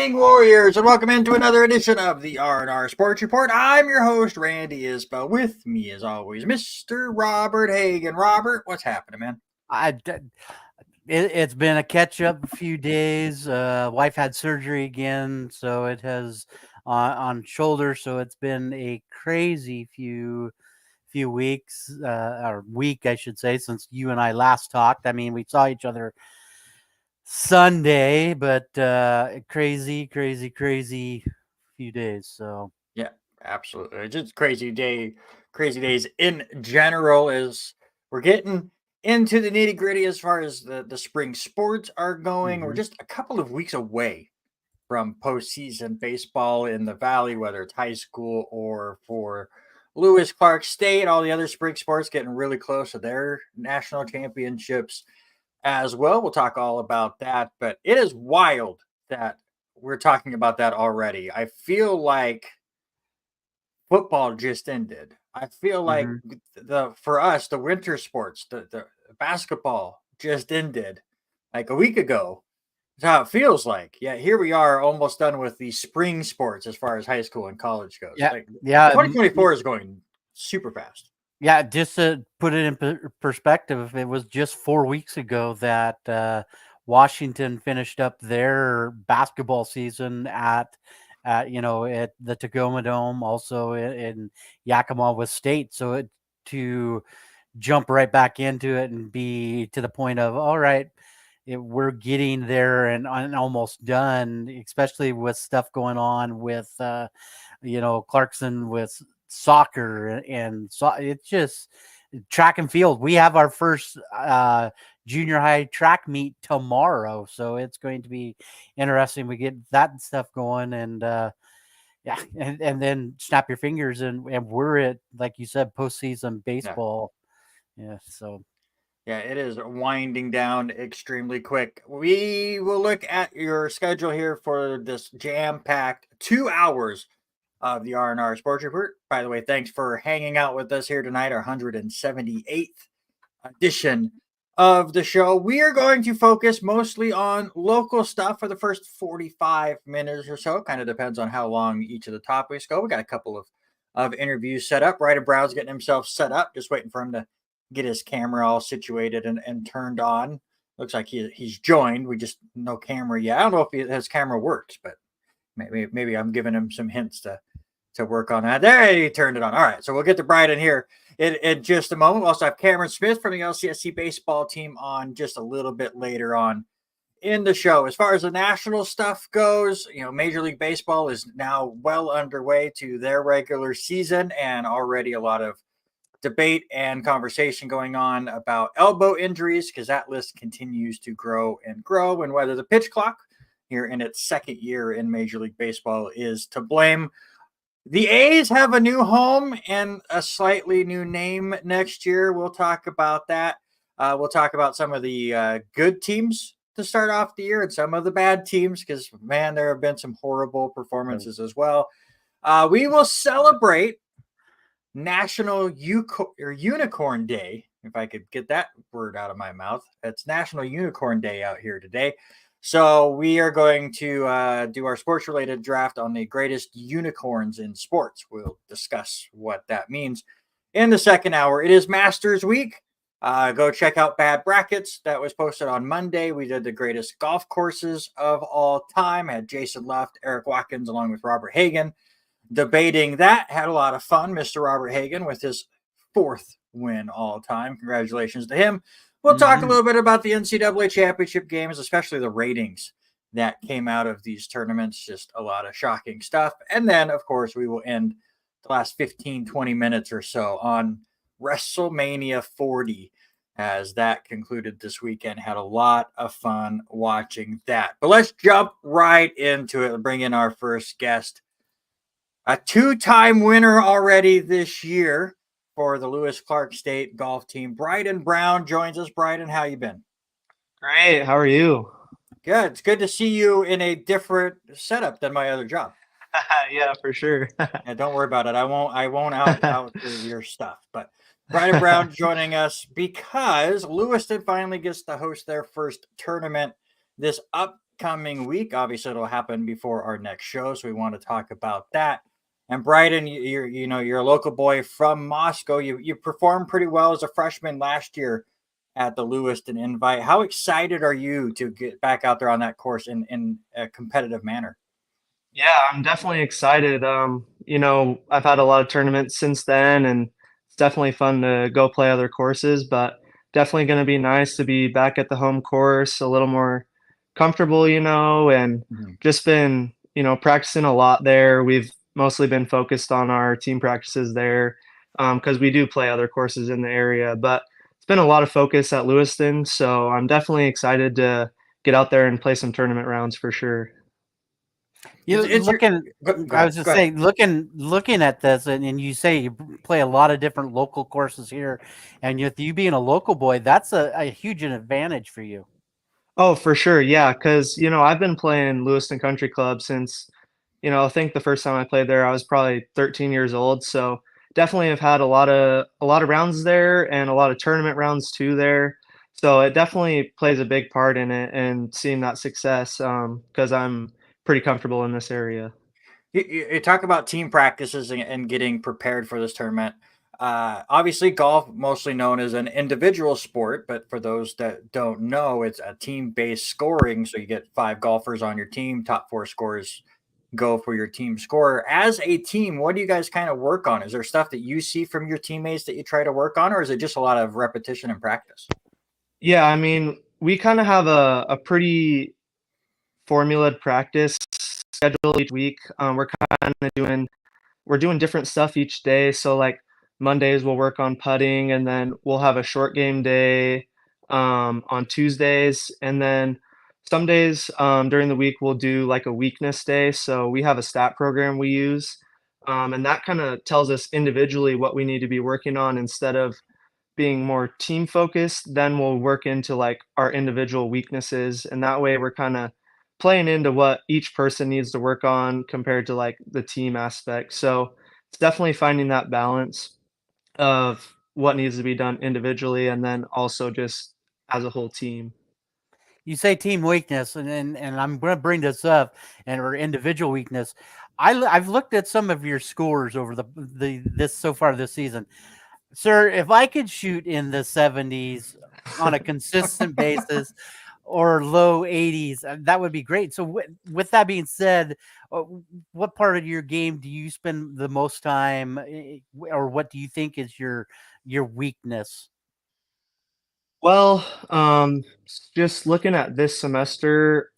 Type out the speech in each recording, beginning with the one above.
evening, Warriors, and welcome into another edition of the R&R Sports Report. I'm your host, Randy Isbell. With me, as always, Mr. Robert Hagan. Robert, what's happening, man? It's been a catch up few days. Wife had surgery again, so it has on shoulder. So it's been a crazy few weeks, or week, I should say, since you and I last talked. I mean, we saw each other Sunday, but crazy few days. So Yeah, absolutely. It's just crazy days in general as we're getting into the nitty gritty as far as the spring sports are going. We're mhm. just a couple of weeks away from postseason baseball in the Valley, whether it's high school or for Lewis Clark State. All the other spring sports getting really close to their national championships as well. We'll talk all about that, but it is wild that we're talking about that already. I feel like football just ended. I feel like Mhm. the for us the winter sports, the basketball just ended like a week ago. That's how it feels like. Yeah, here we are, almost done with the spring sports as far as high school and college goes. Yeah, Like yeah. 2024 is going super fast. Yeah, just to put it in perspective, it was just 4 weeks ago that Washington finished up their basketball season at the Tacoma Dome, also in Yakima with State. So to jump right back into it and be to the point of all right, we're getting there and almost done, especially with stuff going on with Clarkson with soccer and so it's just track and field. We have our first junior high track meet tomorrow, so it's going to be interesting. We get that stuff going and yeah, and then snap your fingers and we're at, like you said, postseason Yeah. baseball. Yeah, so Yeah, it is winding down extremely quick. We will look at your schedule here for this jam-packed 2 hours of the R&R Sports Report. By the way, thanks for hanging out with us here tonight, our 178th edition of the show. We are going to focus mostly on local stuff for the first 45 minutes or so. Kind of depends on how long each of the topics go. We got a couple of interviews set up. Bryden Brown's getting himself set up, just waiting for him to get his camera all situated and turned on. Looks like he's joined. We just no camera yet. I don't know if his camera works, but maybe I'm giving him some hints to work on that. There, he turned it on. All right, so we'll get to Bryden here in just a moment. We'll also have Cameron Smith from the LCSC baseball team on just a little bit later on in the show. As far as the national stuff goes, Major League Baseball is now well underway to their regular season, and already a lot of debate and conversation going on about elbow injuries because that list continues to grow and grow, and whether the pitch clock here in its second year in Major League Baseball is to blame. The A's have a new home and a slightly new name next year. We'll talk about that. We'll talk about some of the good teams to start off the year and some of the bad teams because, man, there have been some horrible performances as well. We will celebrate National Unicorn Day, if I could get that word out of my mouth. It's National Unicorn Day out here today. So we are going to do our sports-related draft on the greatest unicorns in sports. We'll discuss what that means in the second hour. It is Masters Week. Go check out Bad Brackets. That was posted on Monday. We did the greatest golf courses of all time. Had Jason Luft, Eric Watkins, along with Robert Hagan debating that. Had a lot of fun. Mr. Robert Hagan with his fourth win all time. Congratulations to him. We'll talk a mhm. little bit about the NCAA championship games, especially the ratings that came out of these tournaments. Just a lot of shocking stuff. And then, of course, we will end the last 15, 20 minutes or so on WrestleMania 40 as that concluded this weekend. Had a lot of fun watching that. But let's jump right into it and bring in our first guest. A two-time winner already this year for the Lewis Clark State golf team. Bryden Brown joins us. Bryden, how you been? Great. How are you? Good. It's good to see you in a different setup than my other job. Yeah, for sure. Yeah, don't worry about it. I won't out your stuff. But Bryden Brown joining us because Lewiston finally gets to host their first tournament this coming week. Obviously, it'll happen before our next show, so we want to talk about that. And Bryden, you're a local boy from Moscow. You performed pretty well as a freshman last year at the Lewiston Invite. How excited are you to get back out there on that course in a competitive manner? Yeah, I'm definitely excited. I've had a lot of tournaments since then, and it's definitely fun to go play other courses, but definitely going to be nice to be back at the home course, a little more comfortable, and Mhm. just been, practicing a lot there. We've mostly been focused on our team practices there because we do play other courses in the area, but it's been a lot of focus at Lewiston, so I'm definitely excited to get out there and play some tournament rounds for sure. You It's your looking go I ahead. was Go just ahead. saying, looking at this, and you say you play a lot of different local courses here, and with you being a local boy, that's a huge advantage for you. Oh, for sure, yeah, because I've been playing Lewiston Country Club since, I think the first time I played there, I was probably 13 years old, so definitely have had a lot of rounds there and a lot of tournament rounds too there. So it definitely plays a big part in it and seeing that success, because I'm pretty comfortable in this area. You talk about team practices and getting prepared for this tournament. Obviously, golf, mostly known as an individual sport, but for those that don't know, it's a team-based scoring. So you get five golfers on your team. Top four scores go for your team score. As a team, what do you guys kind of work on? Is there stuff that you see from your teammates that you try to work on, or is it just a lot of repetition and practice? Yeah, I mean, we kinda have a pretty formulated practice schedule each week. We're kinda doing different stuff each day. So like Mondays we'll work on putting, and then we'll have a short game day on Tuesdays, and then some days during the week we'll do like a weakness day. So we have a stat program we use, and that kind of tells us individually what we need to be working on instead of being more team focused. Then we'll work into like our individual weaknesses, and that way we're kind of playing into what each person needs to work on compared to like the team aspect. So it's definitely finding that balance of what needs to be done individually and then also just as a whole team. You say team weakness, and I'm going to bring this up, and or individual weakness. I've looked at some of your scores over the this so far this season. Sir, if I could shoot in the 70s on a consistent basis or low 80s, that would be great. So, with that being said, uh, what part of your game do you spend the most time, or what do you think is your weakness? Well, just looking at this semester,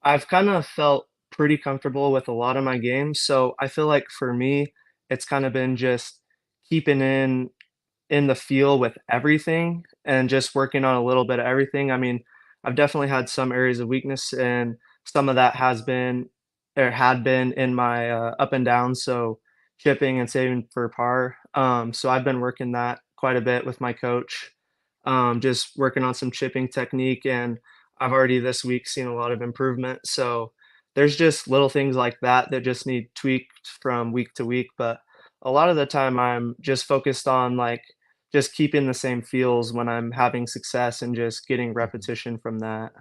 I've kind of felt pretty comfortable with a lot of my games. So I feel like for me, it's kind of been just keeping in the feel with everything and just working on a little bit of everything. I mean, I've definitely had some areas of weakness, and some of that has been or had been in my up and down. So chipping and saving for par. So I've been working that quite a bit with my coach, just working on some chipping technique, and I've already this week seen a lot of improvement. So there's just little things like that that just need tweaked from week to week. But a lot of the time, I'm just focused on like just keeping the same feels when I'm having success and just getting repetition from that.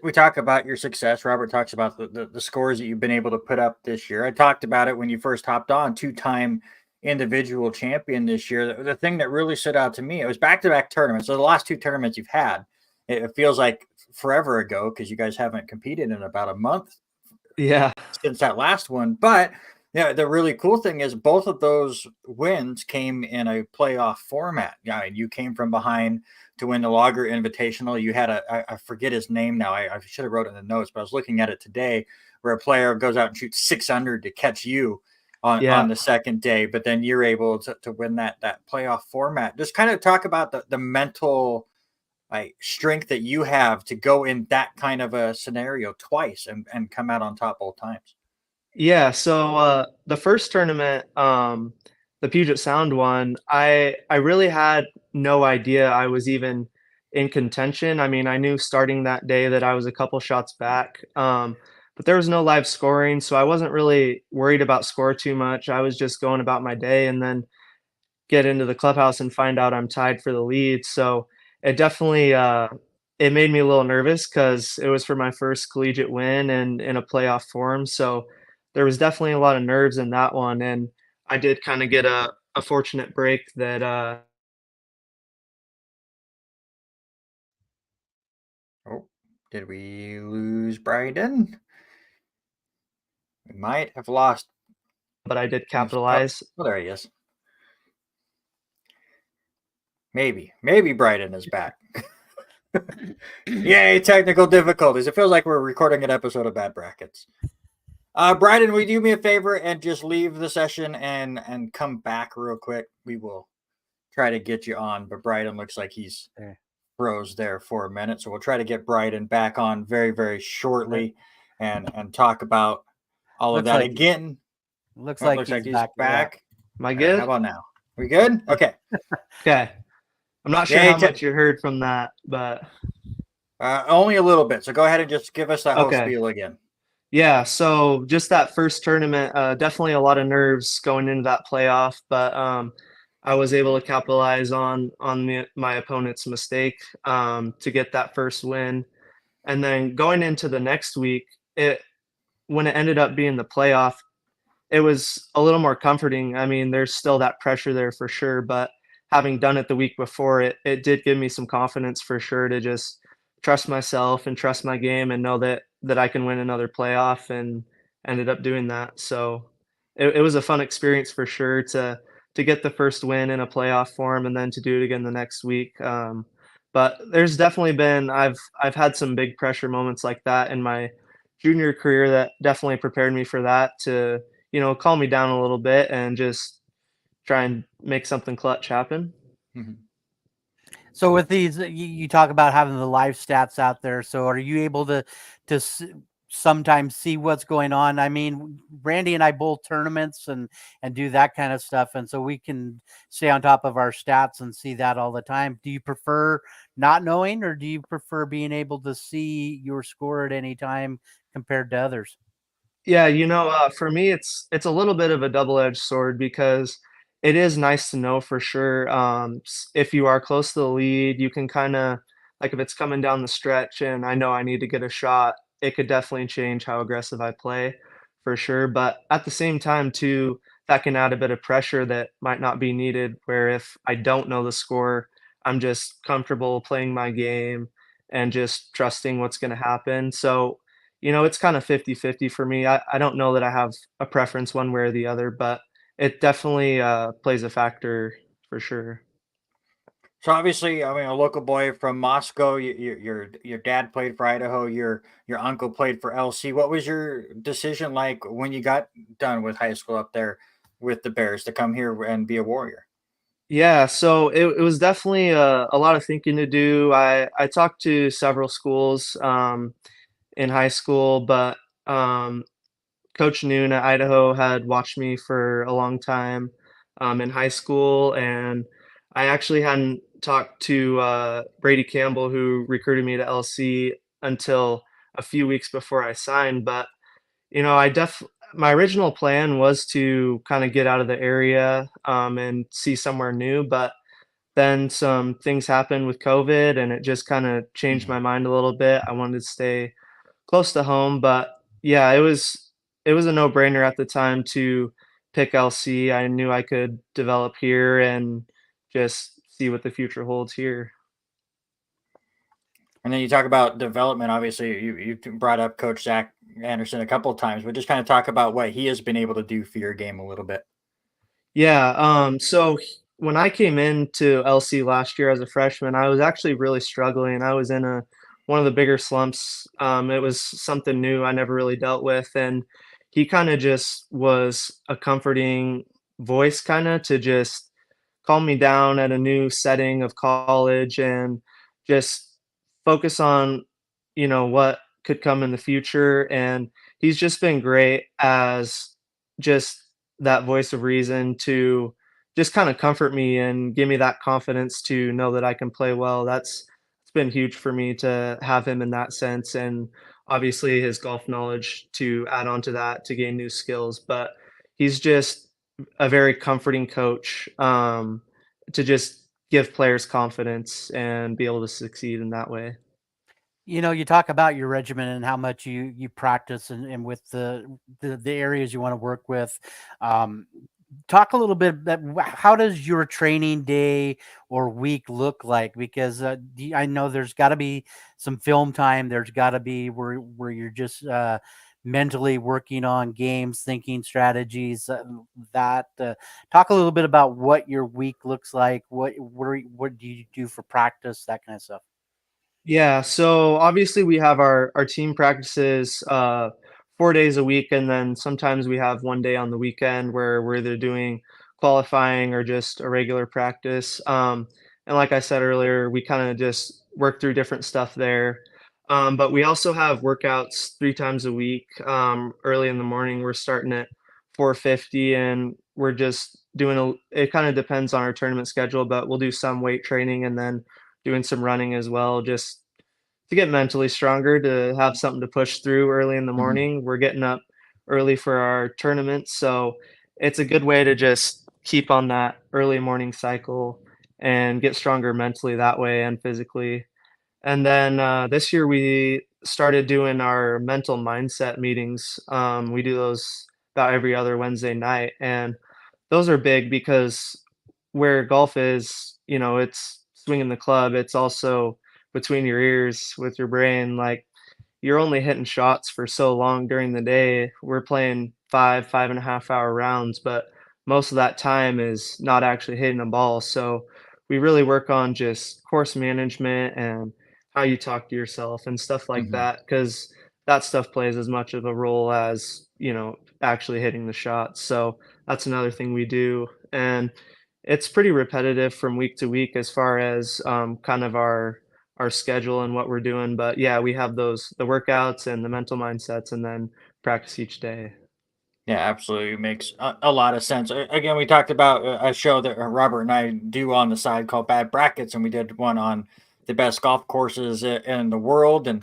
We talk about your success. Robert talks about the scores that you've been able to put up this year. I talked about it when you first hopped on, two-time individual champion this year. The thing that really stood out to me, it was back-to-back tournaments. So the last two tournaments you've had, it feels like forever ago because you guys haven't competed in about a month Yeah. since that last one. But yeah, the really cool thing is both of those wins came in a playoff format. Yeah, you came from behind to win the Lager Invitational. You had I forget his name now. I should have wrote it in the notes, but I was looking at it today, where a player goes out and shoots 600 to catch you on Yeah. the second day, but then you're able to win that playoff format. Just kind of talk about the mental like strength that you have to go in that kind of a scenario twice and come out on top both times. Yeah, so the first tournament, the Puget Sound one, I really had no idea I was even in contention. I mean, I knew starting that day that I was a couple shots back, but there was no live scoring, so I wasn't really worried about score too much. I was just going about my day, and then get into the clubhouse and find out I'm tied for the lead. So it definitely it made me a little nervous because it was for my first collegiate win and in a playoff form. So there was definitely a lot of nerves in that one. And I did kind of get a fortunate break that Oh, did we lose Bryden? We might have lost. but I did Oh, capitalize. oh, there he is. Maybe Bryden is back. Yay, technical difficulties. It feels like we're recording an episode of Bad Brackets. Bryden, will you do me a favor and just leave the session and come back real quick? We will try to get you on, but Bryden looks like he's froze there for a minute. So we'll try to get Bryden back on very, very shortly and talk about all of that again. Looks like he's back. Yeah. Am I good? How about now? We good? Okay. Okay. I'm not sure how much you heard from that, but only a little bit. So go ahead and just give us that whole spiel again. Yeah, so just that first tournament, definitely a lot of nerves going into that playoff, but I was able to capitalize on my opponent's mistake to get that first win. And then going into the next week, when it ended up being the playoff, it was a little more comforting. I mean, there's still that pressure there for sure, but having done it the week before, it did give me some confidence for sure to just trust myself and trust my game and know that I can win another playoff, and ended up doing that. So it was a fun experience for sure to get the first win in a playoff form and then to do it again the next week. But there's definitely been I've had some big pressure moments like that in my junior career that definitely prepared me for that to calm me down a little bit and just try and make something clutch happen. Mm-hmm. So with these, you talk about having the live stats out there. So are you able to sometimes see what's going on? I mean, Randy and I both tournaments and do that kind of stuff, and so we can stay on top of our stats and see that all the time. Do you prefer not knowing, or do you prefer being able to see your score at any time compared to others? Yeah, for me, it's a little bit of a double-edged sword because it is nice to know for sure. If you are close to the lead, you can kind of like if it's coming down the stretch and I know I need to get a shot, it could definitely change how aggressive I play for sure. But at the same time, too, that can add a bit of pressure that might not be needed. Where if I don't know the score, I'm just comfortable playing my game and just trusting what's going to happen. So it's kind of 50-50 for me. I don't know that I have a preference one way or the other, but it definitely plays a factor for sure. So obviously, I mean, a local boy from Moscow. Your dad played for Idaho. Your uncle played for LC. What was your decision like when you got done with high school up there with the Bears to come here and be a Warrior? Yeah, so it was definitely a lot of thinking to do. I talked to several schools in high school, but Coach Noon at Idaho had watched me for a long time in high school, and I actually hadn't talked to Brady Campbell, who recruited me to LC, until a few weeks before I signed. But I my original plan was to kind of get out of the area and see somewhere new, but then some things happened with COVID, and it just kind of changed my mind a little bit. I wanted to stay close to home, but yeah, it was a no-brainer at the time to pick LC. I knew I could develop here and just see what the future holds here. And then you talk about development. Obviously, you brought up Coach Zach Anderson a couple of times, but just kind of talk about what he has been able to do for your game a little bit. Yeah, so when I came into LC last year as a freshman, I was actually really struggling. I was in one of the bigger slumps. It was something new I never really dealt with, and he kind of just was a comforting voice, kind of to just calm me down at a new setting of college and just focus on, what could come in the future. And he's just been great as just that voice of reason to just kind of comfort me and give me that confidence to know that I can play well. It's been huge for me to have him in that sense. And obviously his golf knowledge to add on to that to gain new skills. But he's just a very comforting coach to just give players confidence and be able to succeed in that way. You talk about your regimen and how much you practice and with the areas you want to work with. Um, Talk a little bit that how does your training day or week look like? Because I know there's got to be some film time. There's got to be where you're just mentally working on games, thinking strategies. That talk a little bit about what your week looks like. What do you do for practice? That kind of stuff. Yeah, so obviously we have our team practices 4 days a week, and then sometimes we have one day on the weekend where we're either doing qualifying or just a regular practice. And like I said earlier, we kind of just work through different stuff there. But we also have workouts 3 times a week. Early in the morning, we're starting at 4:50, and we're just doing it kind of depends on our tournament schedule, but we'll do some weight training and then doing some running as well, just to get mentally stronger, to have something to push through early in the Mhm. morning. We're getting up early for our tournaments, so it's a good way to just keep on that early morning cycle and get stronger mentally that way and physically. And then this year we started doing our mental mindset meetings. We do those about every other Wednesday night, and those are big because where golf is, it's swinging the club. It's also between your ears with your brain. Like you're only hitting shots for so long during the day. We're playing 5.5 hour rounds, but most of that time is not actually hitting a ball. So we really work on just course management and how you talk to yourself and stuff like Mhm. that, because that stuff plays as much of a role as, actually hitting the shots. So that's another thing we do. And it's pretty repetitive from week to week as far as kind of our schedule and what we're doing. But yeah, we have the workouts and the mental mindsets and then practice each day. Yeah, absolutely makes a lot of sense. Again, we talked about a show that Robert and I do on the side called Bad Brackets, and we did one on the best golf courses in the world, and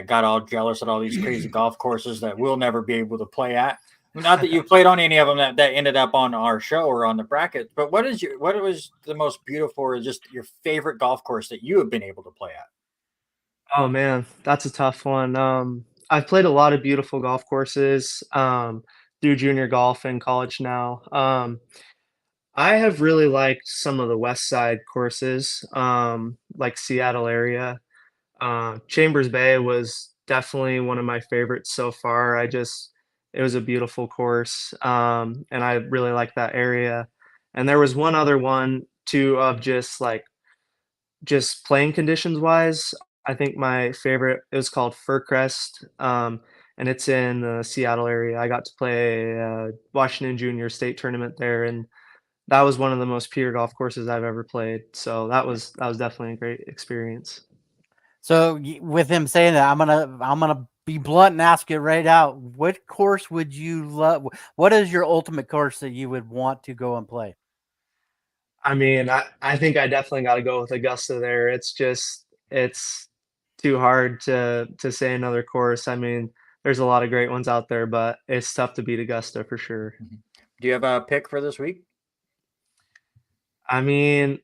got all jealous at all these crazy golf courses that we'll never be able to play at. Not that you played on any of them that ended up on our show or on the bracket, but what was the most beautiful or just your favorite golf course that you have been able to play at? Oh man, that's a tough one. I've played a lot of beautiful golf courses through junior golf and college now. I have really liked some of the West Side courses, like Seattle area. Chambers Bay was definitely one of my favorites so far. It was a beautiful course, and I really like that area. And there was one other one too of just playing conditions wise. I think my favorite it was called Furcrest, and it's in the Seattle area. I got to play Washington Junior State tournament there, and that was one of the most pure golf courses I've ever played. So that was definitely a great experience. So with him saying that, I'm gonna be blunt and ask it right out. What course would you love? What is your ultimate course that you would want to go and play? I mean, I think I definitely gotta go with Augusta there. It's too hard to say another course. I mean, there's a lot of great ones out there, but it's tough to beat Augusta for sure. Mhm. Do you have a pick for this week? I mean,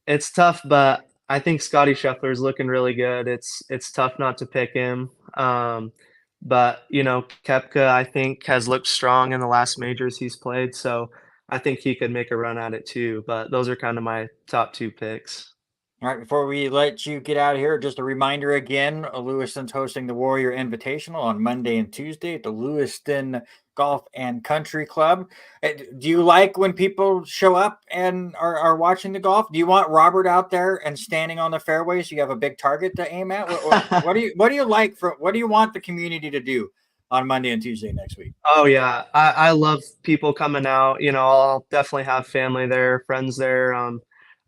it's tough, but I think Scotty Scheffler's looking really good. It's tough not to pick him. But Kepka, I think, has looked strong in the last majors he's played, so I think he could make a run at it too. But those are kind of my top two picks. All right, before we let you get out of here, just a reminder again, Lewiston's hosting the Warrior Invitational on Monday and Tuesday at the Lewiston Golf and Country Club. Do you like when people show up and are watching the golf? Do you want Robert out there and standing on the fairway so you have a big target to aim at? What do you want the community to do on Monday and Tuesday next week? Oh yeah, I love people coming out. I'll definitely have family there, friends there.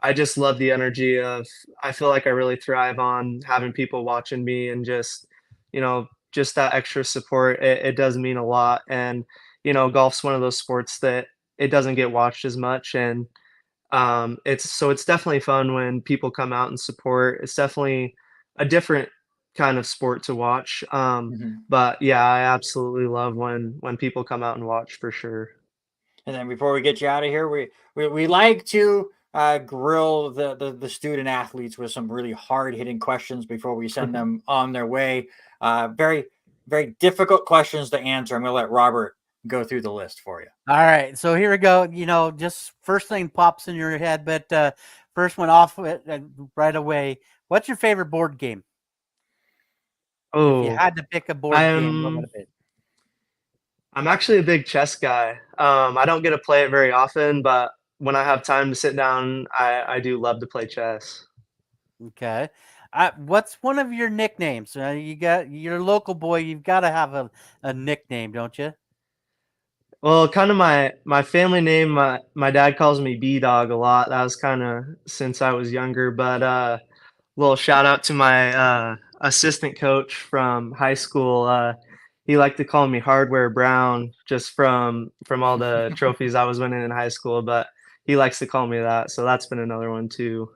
I just love the energy of. I feel like I really thrive on having people watching me and just that extra support. It does mean a lot, and golf's one of those sports that it doesn't get watched as much, and it's definitely fun when people come out and support. It's definitely a different kind of sport to watch. Mhm. But yeah, I absolutely love when people come out and watch for sure. And then before we get you out of here, we like to grill the student athletes with some really hard hitting questions before we send them on their way. Very, very difficult questions to answer. I'm going to let Robert go through the list for you. All right, so here we go. Just first thing pops in your head, but first one off right away. What's your favorite board game? If you had to pick a board game, what would it be? I'm actually a big chess guy. I don't get to play it very often, but when I have time to sit down, I do love to play chess. Okay. What's one of your nicknames? You got your local boy. You've got to have a nickname, don't you? Well, kind of my family name, my dad calls me B-Dog a lot. That was kind of since I was younger, but little shout out to my assistant coach from high school. He liked to call me Hardware Brown just from all the trophies I was winning in high school, but he likes to call me that, so that's been another one too.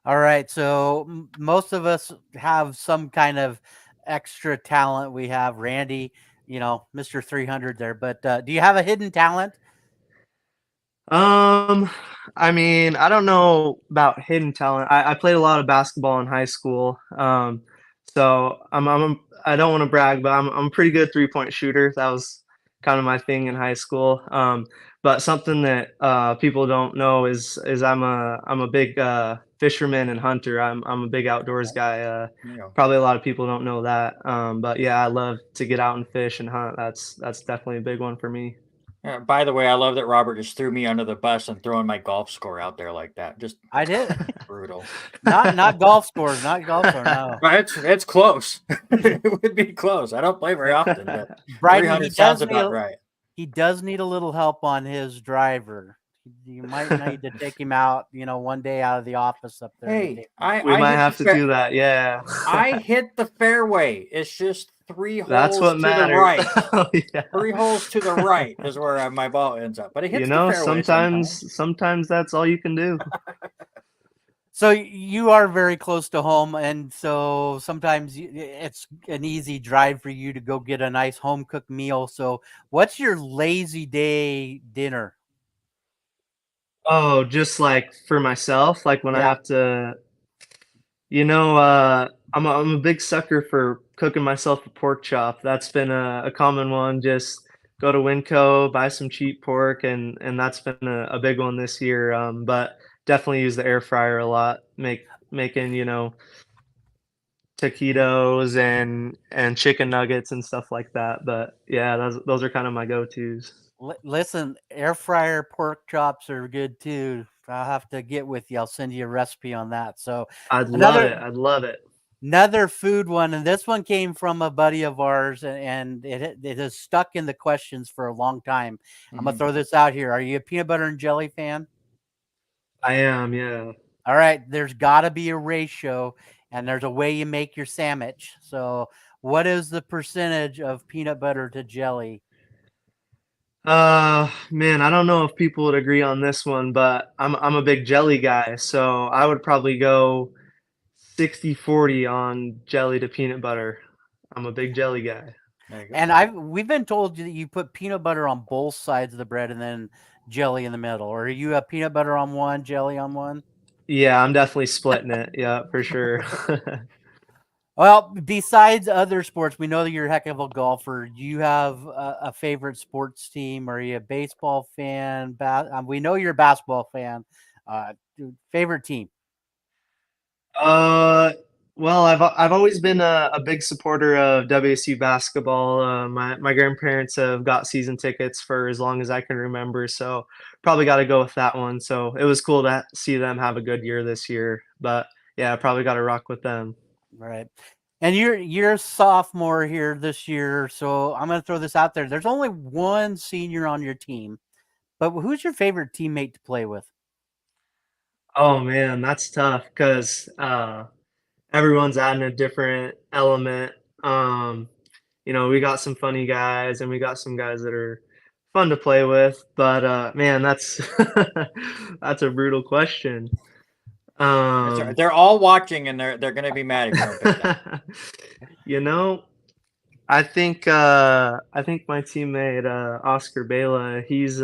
All right, so most of us have some kind of extra talent. We have Randy, Mr. 300 there, but do you have a hidden talent? I mean, I don't know about hidden talent. I played a lot of basketball in high school. So I don't want to brag, but I'm a pretty good 3-point shooter. That was kind of my thing in high school. But something that people don't know is I'm a big fisherman and hunter. I'm a big outdoors guy. Probably a lot of people don't know that. But yeah, I love to get out and fish and hunt. That's definitely a big one for me. By the way, I love that Robert just threw me under the bus and throwing my golf score out there like that. Just I did. Brutal. Not golf scores, not golf score. No, it's close. It would be close. I don't play very often, but Bryden, 300 sounds about right. He does need a little help on his driver. You might need to take him out, one day out of the office up there. Hey, we might have to do that. Yeah. I hit the fairway. It's just 3 holes That's what to matters. the right. Oh, yeah. 3 holes to the right is where my ball ends up. But it hits the fairway sometimes that's all you can do. So you are very close to home, and so sometimes it's an easy drive for you to go get a nice home cooked meal. So what's your lazy day dinner? Oh, just like for myself, like when I have to, I'm a big sucker for cooking myself a pork chop. That's been a common one. Just go to Winco, buy some cheap pork, and that's been a big one this year. But definitely use the air fryer a lot, making taquitos and chicken nuggets and stuff like that. But yeah, those are kind of my go-tos. Listen, air fryer pork chops are good too. I'll have to get with you. I'll send you a recipe on that. So I'd love it. Another food one, and this one came from a buddy of ours, and it has stuck in the questions for a long time. I'm gonna throw this out here. Are you a peanut butter and jelly fan? I am, yeah. All right, there's got to be a ratio, and there's a way you make your sandwich. So, what is the percentage of peanut butter to jelly? Man, I don't know if people would agree on this one, but I'm a big jelly guy, so I would probably go 60-40 on jelly to peanut butter. I'm a big jelly guy. And we've been told that you put peanut butter on both sides of the bread and then jelly in the middle. Or are you a peanut butter on one, jelly on one? Yeah, I'm definitely splitting it. Yeah, for sure. Well, besides other sports, we know that you're a heck of a golfer. Do you have a favorite sports team? Are you a baseball fan? We know you're a basketball fan. Favorite team? Well, I've always been a big supporter of WSU basketball. My grandparents have got season tickets for as long as I can remember, so probably got to go with that one. So it was cool to see them have a good year this year. But yeah, probably got to rock with them. Right. And you're a sophomore here this year, so I'm going to throw this out there. There's only one senior on your team, but who's your favorite teammate to play with? Oh man, that's tough because everyone's adding a different element. We got some funny guys and we got some guys that are fun to play with, but man, that's that's a brutal question. They're all watching and they're going to be mad if you don't pick that. I think my teammate Oscar Bela, he's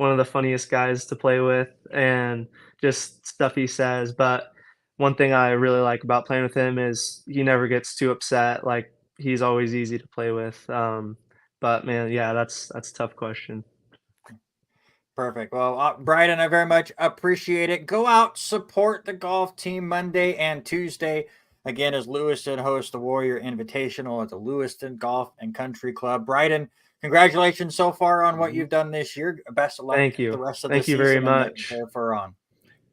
one of the funniest guys to play with and just stuff he says. But one thing I really like about playing with him is he never gets too upset. Like he's always easy to play with. But man, yeah, that's a tough question. Perfect. Well, Bryden, I very much appreciate it. Go out, support the golf team Monday and Tuesday. Again, as Lewiston hosts the Warrior Invitational at the Lewiston Golf and Country Club. Bryden, congratulations so far on what you've done this year. Best of luck Thank the you. rest of the Thank you very season and the much. for on.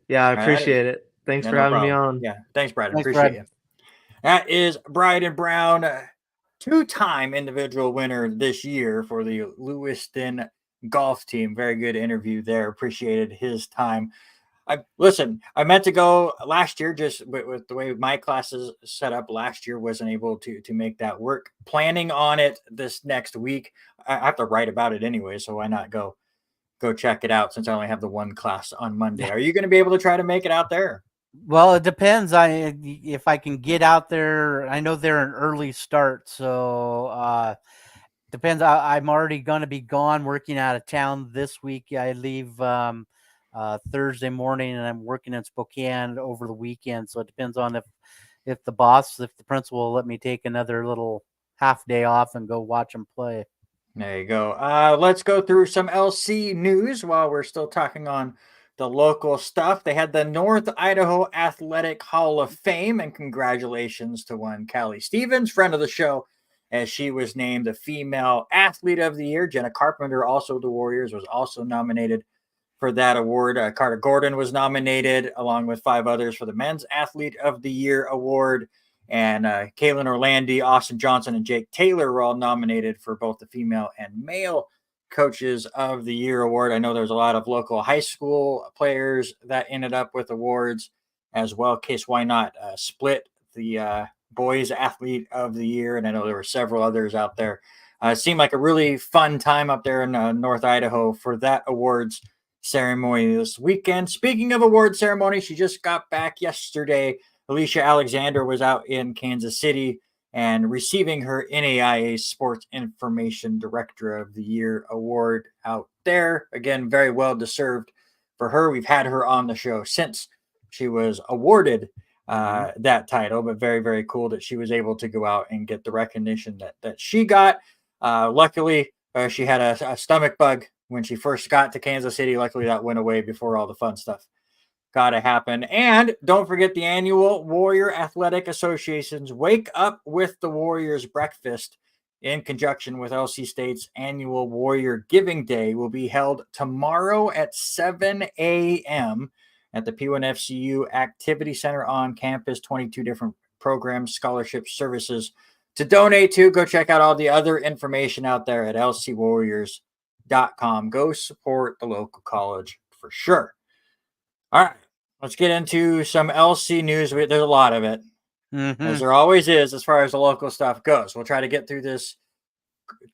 Yeah, I All right, that is, appreciate it. Thanks yeah, for no having me problem. on. Yeah, thanks, Bryden. Thanks, Appreciate Brad. you. That is Bryden Brown, two-time individual winner this year for the Lewiston golf team. Very good interview there. Appreciated his time. I meant to go last year, just with the way my classes set up last year, wasn't able to make that work. Planning on it this next week. I have to write about it anyway, so why not go check it out since I only have the one class on Monday. Are you going to be able to try to make it out there? Well, it depends. If I can get out there. I know they're an early start, so depends. I'm already going to be gone, working out of town this week. I leave Thursday morning, and I'm working in Spokane over the weekend. So it depends on if the principal will let me take another little half day off and go watch them play. There you go. Let's go through some LC news while we're still talking on the local stuff. They had the North Idaho Athletic Hall of Fame, and congratulations to one Callie Stevens, friend of the show, as she was named the Female Athlete of the Year. Jenna Carpenter, also the Warriors, was also nominated for that award. Carter Gordon was nominated, along with 5 others, for the Men's Athlete of the Year award. And Kaylin Orlandi, Austin Johnson, and Jake Taylor were all nominated for both the female and male Coaches of the Year award. I know there's a lot of local high school players that ended up with awards as well. Case why not split the Boys Athlete of the Year, and I know there were several others out there. It seemed like a really fun time up there in North Idaho for that awards ceremony this weekend. Speaking of award ceremony, she just got back yesterday. Alicia Alexander was out in Kansas City and receiving her NAIA Sports Information Director of the Year award out there. Again, very well deserved for her. We've had her on the show since she was awarded that title, but very, very cool that she was able to go out and get the recognition that she got. Luckily, she had a stomach bug when she first got to Kansas City. Luckily, that went away before all the fun stuff got to happen. And don't forget the annual Warrior Athletic Association's Wake Up with the Warriors breakfast in conjunction with LC State's annual Warrior Giving Day will be held tomorrow at 7 a.m. at the P1FCU Activity Center on campus. 22 different programs, scholarships, services to donate to. Go check out all the other information out there at lcwarriors.com. Go support the local college for sure. All right, let's get into some LC news. There's a lot of it, as there always is as far as the local stuff goes. We'll try to get through this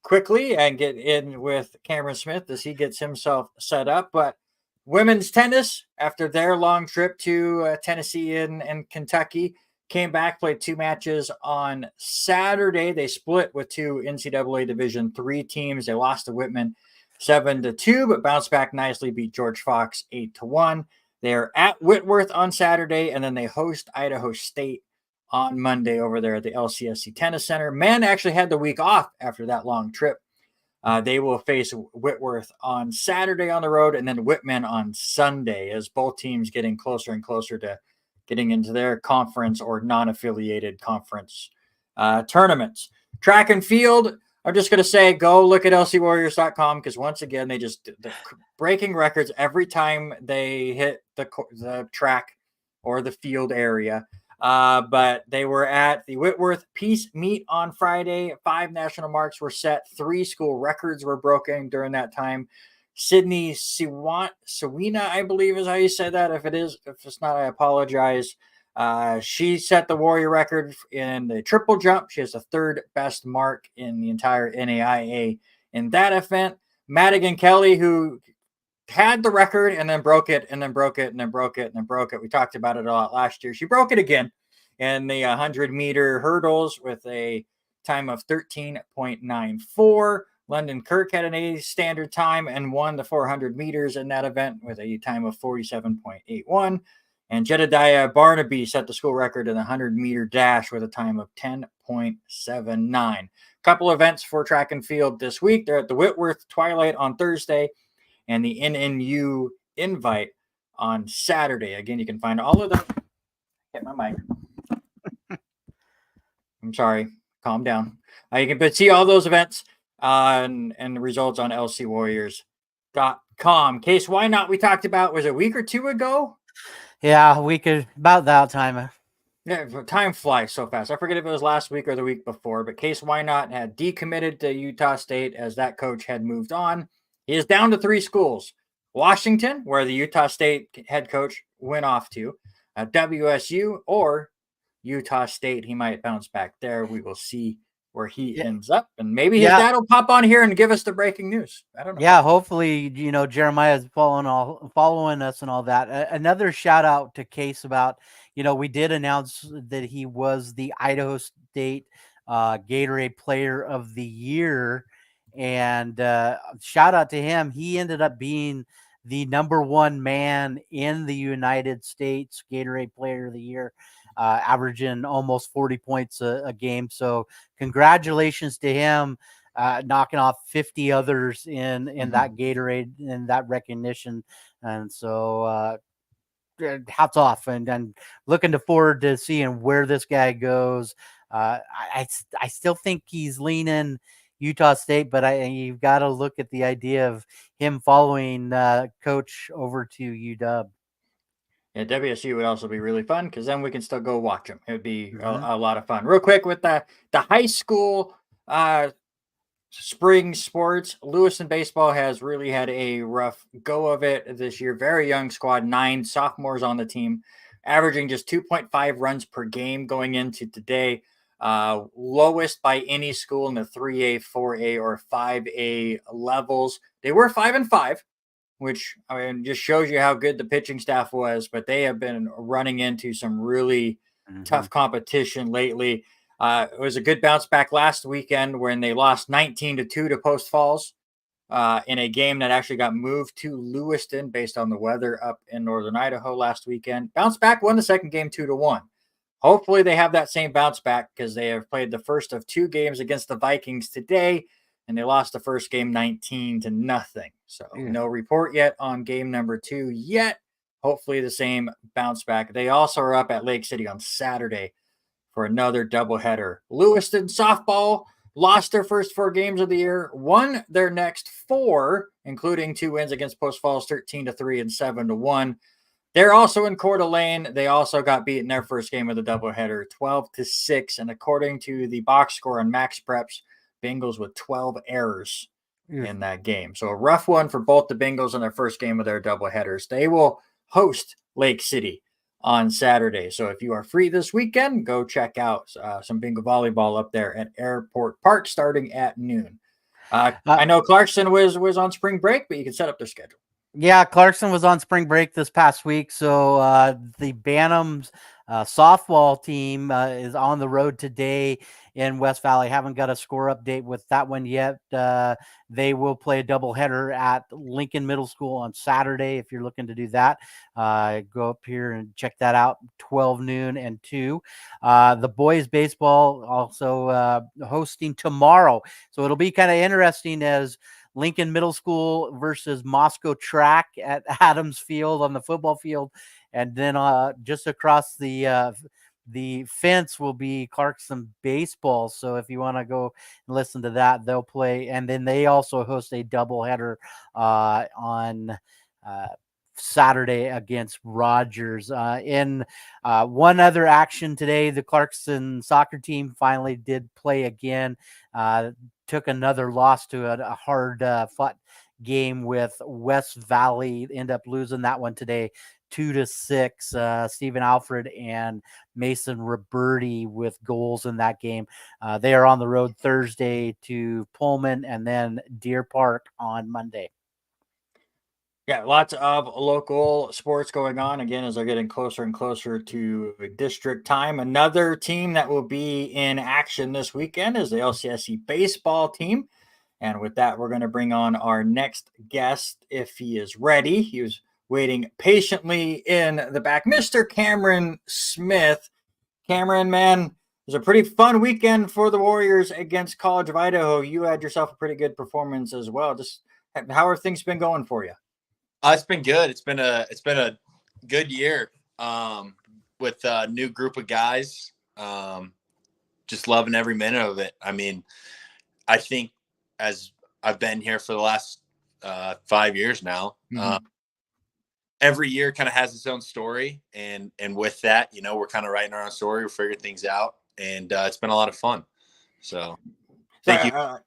quickly and get in with Cameron Smith as he gets himself set up. But women's tennis, after their long trip to Tennessee and Kentucky, came back, played 2 matches on Saturday. They split with 2 NCAA Division III teams. They lost to Whitman 7-2, but bounced back nicely, beat George Fox 8-1. They're at Whitworth on Saturday, and then they host Idaho State on Monday over there at the LCSC Tennis Center. Men actually had the week off after that long trip. They will face Whitworth on Saturday on the road, and then Whitman on Sunday, as both teams getting closer and closer to getting into their conference or non-affiliated conference tournaments. Track and field, I'm just going to say, go look at lcwarriors.com, because once again, they're breaking records every time they hit the track or the field area. But they were at the Whitworth Peace Meet on Friday. 5 national marks were set. 3 school records were broken during that time. Sydney Sawina, I believe is how you say that. If it's not, I apologize. She set the Warrior record in the triple jump. She has the 3rd best mark in the entire NAIA in that event. Madigan Kelly, who had the record and then broke it and then broke it and then broke it and then broke it. We talked about it a lot last year. She broke it again in the 100-meter hurdles with a time of 13.94. London Kirk had an A standard time and won the 400 meters in that event with a time of 47.81. And Jedediah Barnaby set the school record in the 100-meter dash with a time of 10.79. Couple events for track and field this week. They're at the Whitworth Twilight on Thursday and the NNU Invite on Saturday. Again, you can find all of them. Hit my mic. I'm sorry. Calm down. You can see all those events and the results on lcwarriors.com. Case Why Not we talked about was a week or two ago. Yeah, we could about that time. Yeah, time flies so fast. I forget if it was last week or the week before, but Case Why Not had decommitted to Utah State as that coach had moved on. He is down to 3 schools: Washington, where the Utah State head coach went off to, WSU, or Utah State. He might bounce back there. We will see where he ends up, and maybe his dad will pop on here and give us the breaking news. I don't know. Yeah, hopefully, Jeremiah is following us and all that. Another shout out to Case about, we did announce that he was the Idaho State Gatorade Player of the Year, and shout out to him. He ended up being the #1 man in the United States Gatorade Player of the Year, averaging almost 40 points a game. So congratulations to him, knocking off 50 others in that Gatorade, in that recognition. And so hats off, and looking forward to seeing where this guy goes. I still think he's leaning Utah State, but you've got to look at the idea of him following coach over to UW. Yeah, WSU would also be really fun because then we can still go watch them. It would be a lot of fun. Real quick with the high school spring sports, Lewiston baseball has really had a rough go of it this year. Very young squad, 9 sophomores on the team, averaging just 2.5 runs per game going into today. Lowest by any school in the 3A, 4A, or 5A levels. They were 5-5. Which just shows you how good the pitching staff was, but they have been running into some really tough competition lately. It was a good bounce back last weekend when they lost 19-2 to Post Falls in a game that actually got moved to Lewiston based on the weather up in northern Idaho last weekend. Bounce back, won the second game 2-1. Hopefully they have that same bounce back because they have played the first of 2 games against the Vikings today, and they lost the first game 19-0. So no report yet on game number 2 yet. Hopefully the same bounce back. They also are up at Lake City on Saturday for another doubleheader. Lewiston softball lost their first 4 games of the year, won their next 4, including 2 wins against Post Falls, 13-3 and 7-1. They're also in Coeur d'Alene. They also got beat in their first game of the doubleheader, 12-6. And according to the box score on Max Preps, Bengals with 12 errors in that game. So a rough one for both the Bengals in their first game of their doubleheaders. They will host Lake City on Saturday. So if you are free this weekend, go check out some Bengal volleyball up there at Airport Park starting at noon. I know Clarkson was on spring break, but you can set up their schedule. Yeah, Clarkson was on spring break this past week, so the Bantams softball team is on the road today in West Valley. Haven't got a score update with that one yet. They will play a doubleheader at Lincoln Middle School on Saturday. If you're looking to do that, go up here and check that out, 12 noon and 2. The boys baseball also hosting tomorrow, so it'll be kind of interesting as Lincoln Middle School versus Moscow Track at Adams Field on the football field. And then just across the fence will be Clarkson baseball. So if you want to go and listen to that, they'll play. And then they also host a doubleheader on Saturday against Rogers. In one other action today, the Clarkson soccer team finally did play again. Took another loss to a hard fought game with West Valley. End up losing that one today, 2-6. Stephen Alfred and Mason Roberti with goals in that game. They are on the road Thursday to Pullman and then Deer Park on Monday. Yeah, lots of local sports going on again as they're getting closer and closer to district time. Another team that will be in action this weekend is the LCSC baseball team. And with that, we're going to bring on our next guest if he is ready. He was waiting patiently in the back, Mr. Cameron Smith. Cameron, man, it was a pretty fun weekend for the Warriors against College of Idaho. You had yourself a pretty good performance as well. Just how have things been going for you? It's been good. It's been a good year with a new group of guys. Just loving every minute of it. I mean, I think as I've been here for the last 5 years now, every year kind of has its own story. And with that, we're kind of writing our own story. We're figuring things out. And it's been a lot of fun. So thank you.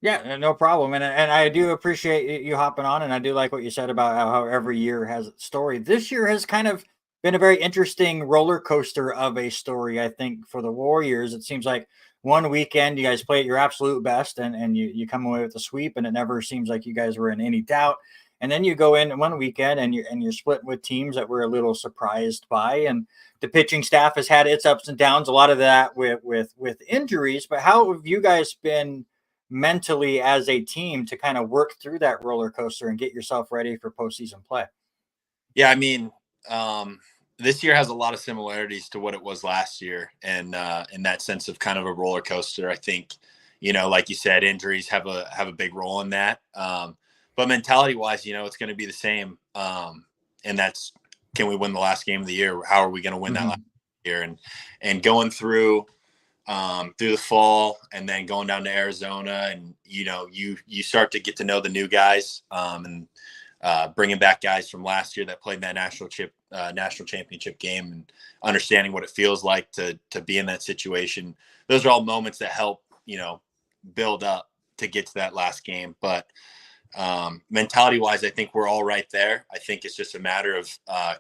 Yeah, no problem. And I do appreciate you hopping on. And I do like what you said about how every year has its story. This year has kind of been a very interesting roller coaster of a story, I think, for the Warriors. It seems like one weekend you guys play at your absolute best and you come away with a sweep, and it never seems like you guys were in any doubt. And then you go in one weekend and you're split with teams that we're a little surprised by. And the pitching staff has had its ups and downs, a lot of that with injuries. But how have you guys been mentally as a team to kind of work through that roller coaster and get yourself ready for postseason play? Yeah, I mean, this year has a lot of similarities to what it was last year, and in that sense of kind of a roller coaster. I think, like you said, injuries have a big role in that. But mentality wise, it's going to be the same. And that's, can we win the last game of the year? How are we going to win that last year? And going through the fall and then going down to Arizona, and you start to get to know the new guys, and bringing back guys from last year that played in that national championship game, and understanding what it feels like to be in that situation. Those are all moments that help build up to get to that last game. But mentality wise, I think we're all right there. I think it's just a matter of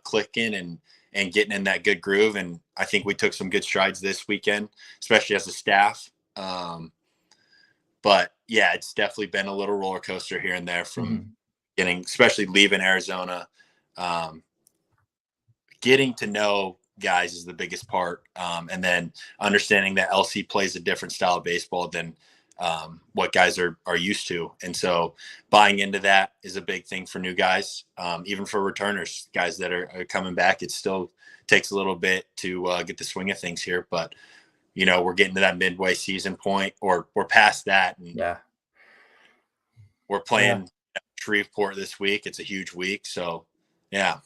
clicking and getting in that good groove. And I think we took some good strides this weekend, especially as a staff. But yeah, it's definitely been a little roller coaster here and there from especially leaving Arizona. Getting to know guys is the biggest part. And then understanding that LC plays a different style of baseball than what guys are used to. And so buying into that is a big thing for new guys, even for returners, guys that are coming back. It still takes a little bit to get the swing of things here, but we're getting to that midway season point, or we're past that. And we're playing Shreveport this week. It's a huge week. So yeah.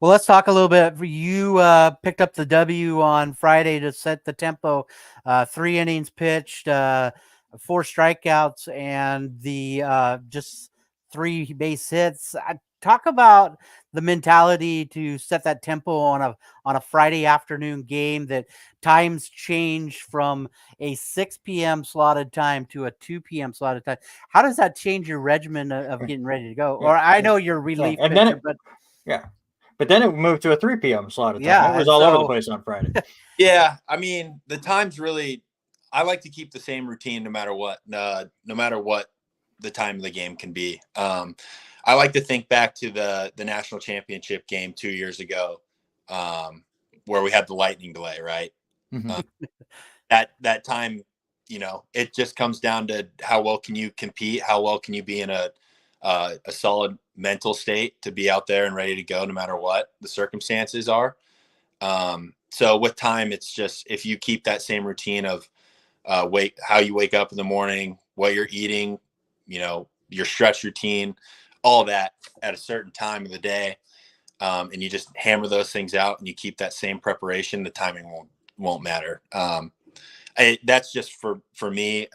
Well, let's talk a little bit. You picked up the W on Friday to set the tempo. 3 innings pitched, 4 strikeouts, and the just 3 base hits. Talk about the mentality to set that tempo on a Friday afternoon game, that times change from a 6 p.m. slotted time to a 2 p.m. slotted time. How does that change your regimen of getting ready to go? Or I know you're a relief pitcher, but then it moved to a 3 p.m. slotted time. Yeah, it was all over the place on Friday. Yeah, I mean, the times really, I like to keep the same routine no matter what the time of the game can be. I like to think back to the national championship game 2 years ago, where we had the lightning delay, right? That time, it just comes down to how well can you compete, how well can you be in a solid mental state to be out there and ready to go no matter what the circumstances are. So with time, it's just, if you keep that same routine of how you wake up in the morning, what you're eating, your stretch routine, all that at a certain time of the day, and you just hammer those things out and you keep that same preparation, the timing won't matter. That's just for me,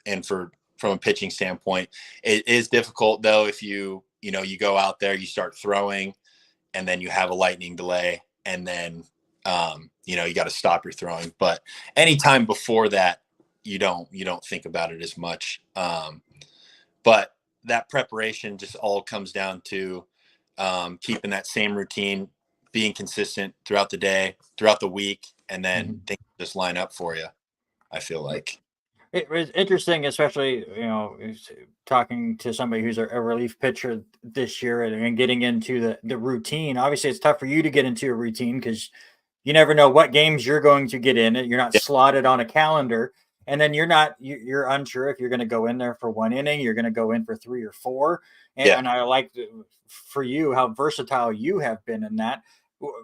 and from a pitching standpoint. It is difficult though if you go out there, you start throwing, and then you have a lightning delay, and then you got to stop your throwing. But anytime before that, you don't think about it as much. But that preparation just all comes down to keeping that same routine, being consistent throughout the day, throughout the week, and then things just line up for you, I feel like. It was interesting, especially, talking to somebody who's a relief pitcher this year and getting into the routine. Obviously, it's tough for you to get into a routine because you never know what games you're going to get in. You're not slotted on a calendar. and then you're unsure if you're going to go in there for 1 inning, you're going to go in for 3 or 4. And I like for you how versatile you have been in that.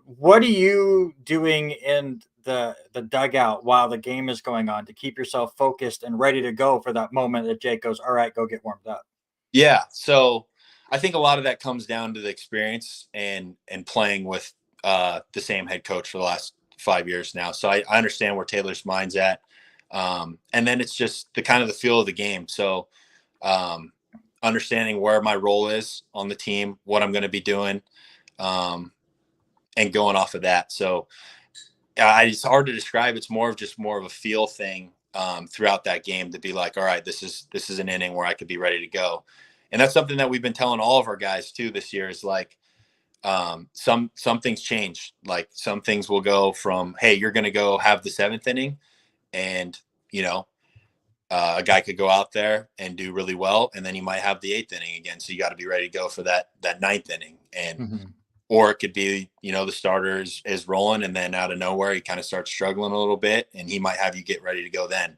What are you doing in the dugout while the game is going on to keep yourself focused and ready to go for that moment that Jake goes, all right, go get warmed up? Yeah. So I think a lot of that comes down to the experience and playing with the same head coach for the last 5 years now. So I understand where Taylor's mind's at. And then it's just the kind of the feel of the game. So understanding where my role is on the team, what I'm going to be doing, and going off of that. So it's hard to describe. It's more of a feel thing throughout that game to be like, all right, this is an inning where I could be ready to go. And that's something that we've been telling all of our guys too this year is like, some things change. Like some things will go from, hey, you're going to go have the 7th inning, and a guy could go out there and do really well, and then he might have the 8th inning again. So you got to be ready to go for that 9th inning, and or it could be the starter is rolling, and then out of nowhere he kind of starts struggling a little bit, and he might have you get ready to go then.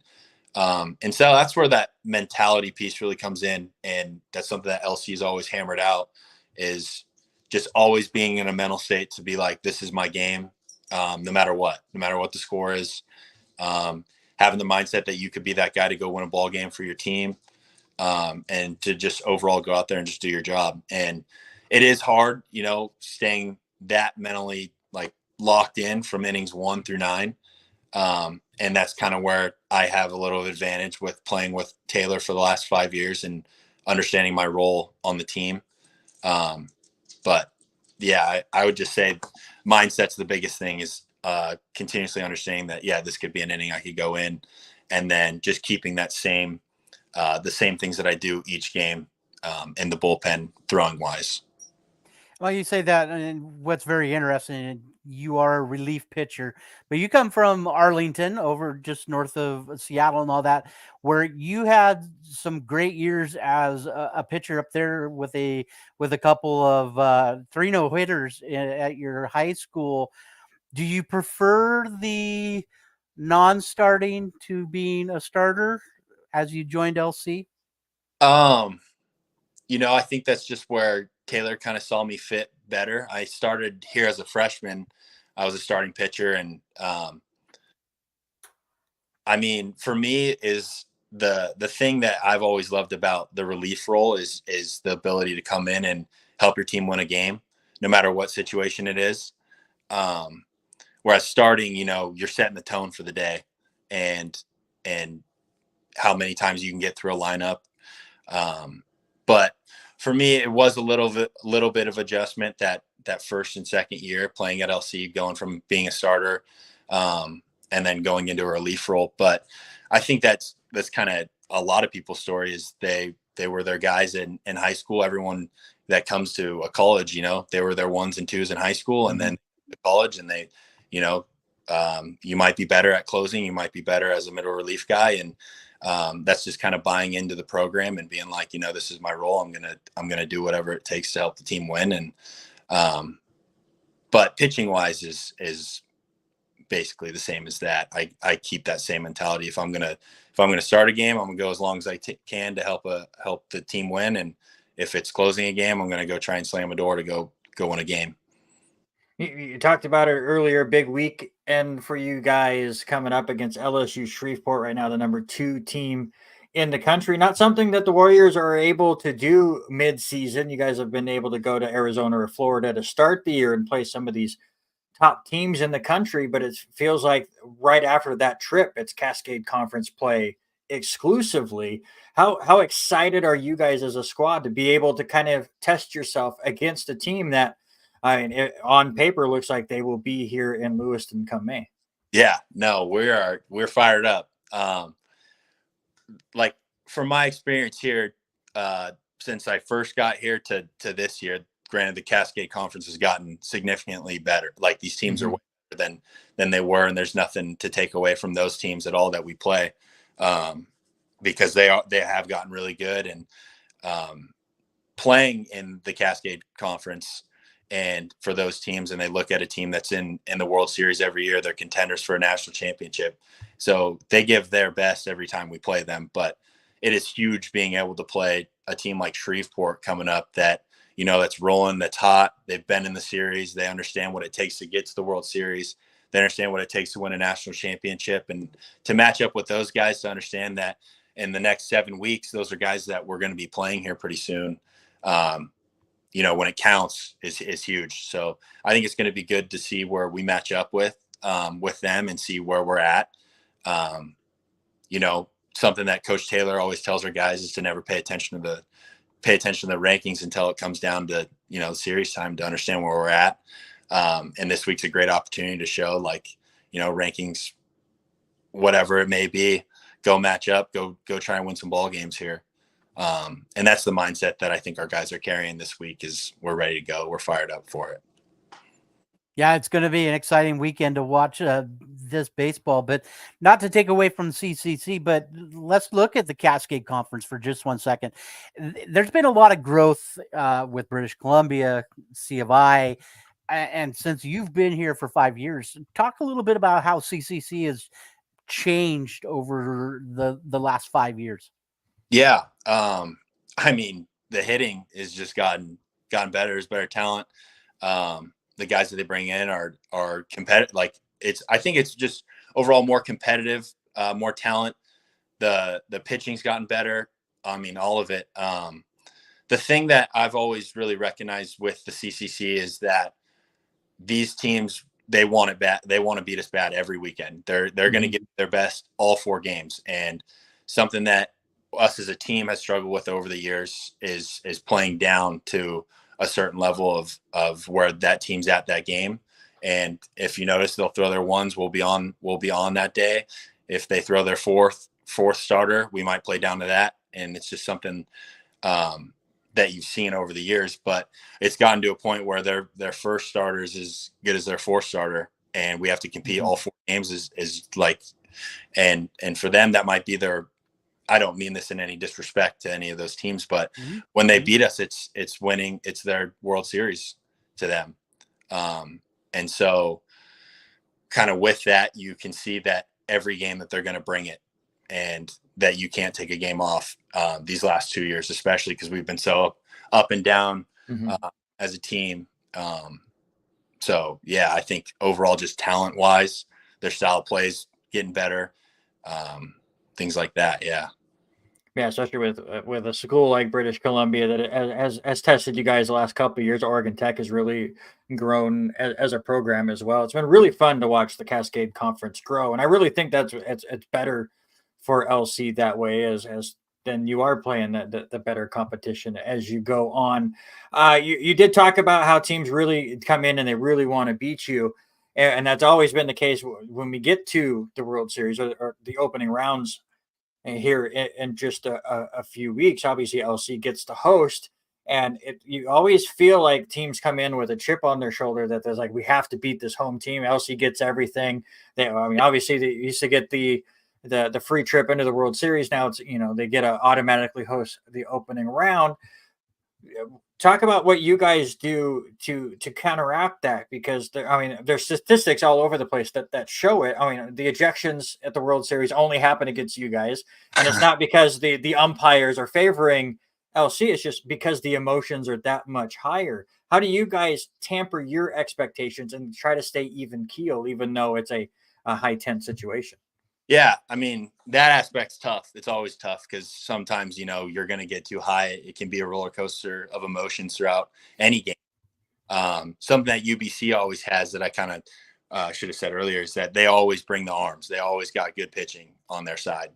And so that's where that mentality piece really comes in. And that's something that LC has always hammered out, is just always being in a mental state to be like, this is my game. No matter what the score is, having the mindset that you could be that guy to go win a ball game for your team. And to just overall go out there and just do your job. And it is hard, staying that mentally like locked in from innings 1 through 9. And that's kind of where I have a little advantage with playing with Taylor for the last 5 years and understanding my role on the team. But yeah, I would just say mindset's the biggest thing, is continuously understanding that, yeah, this could be an inning I could go in, and then just keeping that the same things that I do each game in the bullpen throwing wise. Well, you say that, and what's very interesting, you are a relief pitcher, but you come from Arlington, over just north of Seattle and all that, where you had some great years as a pitcher up there with a couple of 3 no-hitters at your high school. Do you prefer the non-starting to being a starter as you joined LC? I think that's just where Taylor kind of saw me fit better. I started here as a freshman. I was a starting pitcher. And I mean, for me, is the thing that I've always loved about the relief role is the ability to come in and help your team win a game, no matter what situation it is. Whereas starting, you're setting the tone for the day, and how many times you can get through a lineup. But for me, it was a little bit of adjustment that first and second year playing at LC, going from being a starter, and then going into a relief role. But I think that's kind of a lot of people's story, is they were their guys in high school. Everyone that comes to a college, they were their 1s and 2s in high school, and then to college, and they, you might be better at closing, you might be better as a middle relief guy, and that's just kind of buying into the program and being like, this is my role. I'm gonna do whatever it takes to help the team win. And but pitching wise is basically the same as that. I keep that same mentality. If I'm gonna start a game, I'm gonna go as long as I can to help the team win. And if it's closing a game, I'm gonna go try and slam a door to go win a game. You talked about it earlier, big weekend for you guys coming up against LSU Shreveport right now, the number 2 team in the country. Not something that the Warriors are able to do mid-season. You guys have been able to go to Arizona or Florida to start the year and play some of these top teams in the country, but it feels like right after that trip, it's Cascade Conference play exclusively. How excited are you guys as a squad to be able to kind of test yourself against a team that, on paper, looks like they will be here in Lewiston come May? Yeah, no, we're fired up. Like from my experience here, since I first got here to this year, granted the Cascade Conference has gotten significantly better. Like these teams are way better than they were, and there's nothing to take away from those teams at all that we play, because they have gotten really good. And playing in the Cascade Conference, and for those teams, and they look at a team that's in the World Series every year, they're contenders for a national championship. So they give their best every time we play them. But it is huge being able to play a team like Shreveport coming up that, that's rolling, that's hot. They've been in the series. They understand what it takes to get to the World Series. They understand what it takes to win a national championship. And to match up with those guys, to understand that in the next 7 weeks, those are guys that we're going to be playing here pretty soon. When it counts is huge. So I think it's going to be good to see where we match up with them and see where we're at. Something that Coach Taylor always tells our guys is to never pay attention to the rankings until it comes down to, series time to understand where we're at. And this week's a great opportunity to show rankings, whatever it may be, go match up, go try and win some ball games here. And that's the mindset that I think our guys are carrying this week is we're ready to go. We're fired up for it. Yeah, it's going to be an exciting weekend to watch this baseball, but not to take away from CCC, but let's look at the Cascade Conference for just 1 second. There's been a lot of growth with British Columbia, C of I, and since you've been here for 5 years, talk a little bit about how CCC has changed over the last 5 years. Yeah. The hitting has just gotten better. There's better talent. The guys that they bring in are competitive. I think it's just overall more competitive, more talent. The pitching's gotten better. All of it. The thing that I've always really recognized with the CCC is that these teams, they want it bad. They want to beat us bad every weekend. They're going to give their best all 4 games. And something that us as a team has struggled with over the years is playing down to a certain level of where that team's at that game. And if you notice, they'll throw their ones, we'll be on that day. If they throw their fourth starter, we might play down to that. And it's just something that you've seen over the years, but it's gotten to a point where their first starter is as good as their 4th starter. And we have to compete all 4 games and for them, that might be I don't mean this in any disrespect to any of those teams, but when they beat us, it's winning. It's their World Series to them. And so kind of with that, you can see that every game that they're going to bring it and that you can't take a game off these last 2 years, especially because we've been so up and down as a team. So, yeah, I think overall just talent-wise, their style of plays getting better. Things like that, yeah. Yeah, especially with a school like British Columbia that has tested you guys the last couple of years. Oregon Tech has really grown as a program as well. It's been really fun to watch the Cascade Conference grow, and I really think it's better for LC that way as then you are playing the better competition as you go on. You did talk about how teams really come in and they really want to beat you. And that's always been the case when we get to the World Series or the opening rounds here in just a few weeks. Obviously, LC gets to host, and you always feel like teams come in with a chip on their shoulder that there's we have to beat this home team. LC gets everything. Obviously, they used to get the free trip into the World Series. Now it's they get to automatically host the opening round. Talk about what you guys do to counteract that, because there's statistics all over the place that show it. The ejections at the World Series only happen against you guys, and it's not because the umpires are favoring LC. It's just because the emotions are that much higher. How do you guys tamper your expectations and try to stay even keel, even though it's a high tense situation? Yeah, that aspect's tough. It's always tough because sometimes, you're going to get too high. It can be a roller coaster of emotions throughout any game. Something that UBC always has that I kind of should have said earlier is that they always bring the arms. They always got good pitching on their side,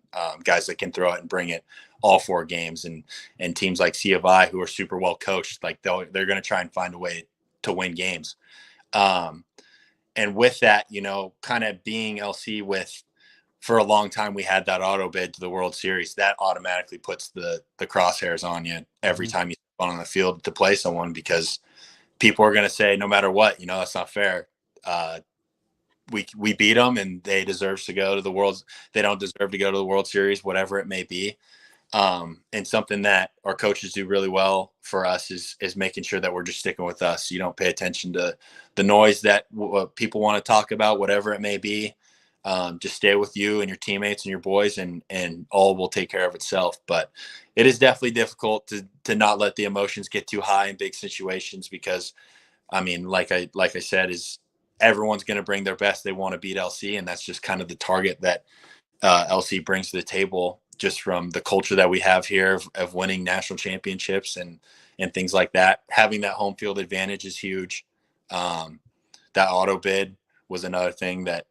guys that can throw it and bring it all 4 games. And teams like C of I, who are super well coached, they're going to try and find a way to win games. And with that, kind of being LC for a long time, we had that auto bid to the World Series. That automatically puts the crosshairs on you every time you step on the field to play someone, because people are going to say, no matter what, that's not fair. We beat them and they deserve to go to the World. They don't deserve to go to the World Series, whatever it may be. And something that our coaches do really well for us is making sure that we're just sticking with us. You don't pay attention to the noise that people want to talk about, whatever it may be. Just stay with you and your teammates and your boys, and all will take care of itself. But it is definitely difficult to not let the emotions get too high in big situations, because I mean, like I said, is everyone's going to bring their best. They want to beat LC, and that's just kind of the target that LC brings to the table, just from the culture that we have here of winning national championships and things like that. Having that home field advantage is huge. That auto bid was another thing that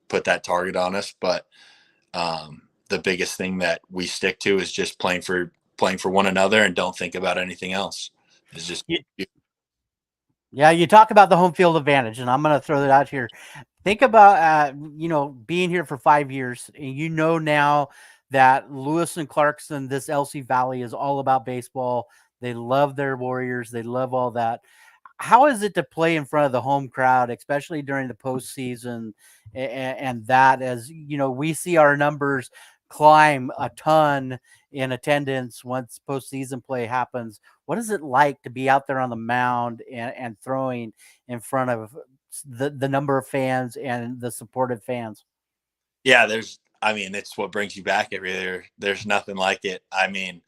put that target on us. But the biggest thing that we stick to is just playing for one another and don't think about anything else. It's just Yeah, you talk about the home field advantage, and I'm going to throw that out here. Think about, being here for 5 years, and now that Lewis and Clarkson, this LC Valley, is all about baseball. They love their Warriors. They love all that. How is it to play in front of the home crowd, especially during the postseason? And that, as we see our numbers climb a ton in attendance once postseason play happens. What is it like to be out there on the mound and throwing in front of the number of fans and the supportive fans? Yeah, it's what brings you back every year. There's nothing like it. I mean,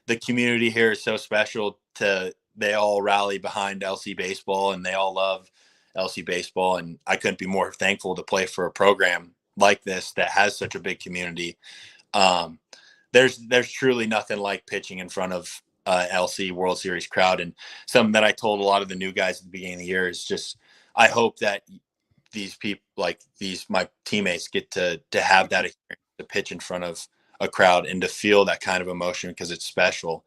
the community here is so special. They all rally behind LC baseball, and they all love LC baseball. And I couldn't be more thankful to play for a program like this that has such a big community. There's truly nothing like pitching in front of LC World Series crowd. And something that I told a lot of the new guys at the beginning of the year is just, I hope that these people, like my teammates, get to have that experience to pitch in front of a crowd and to feel that kind of emotion, because it's special.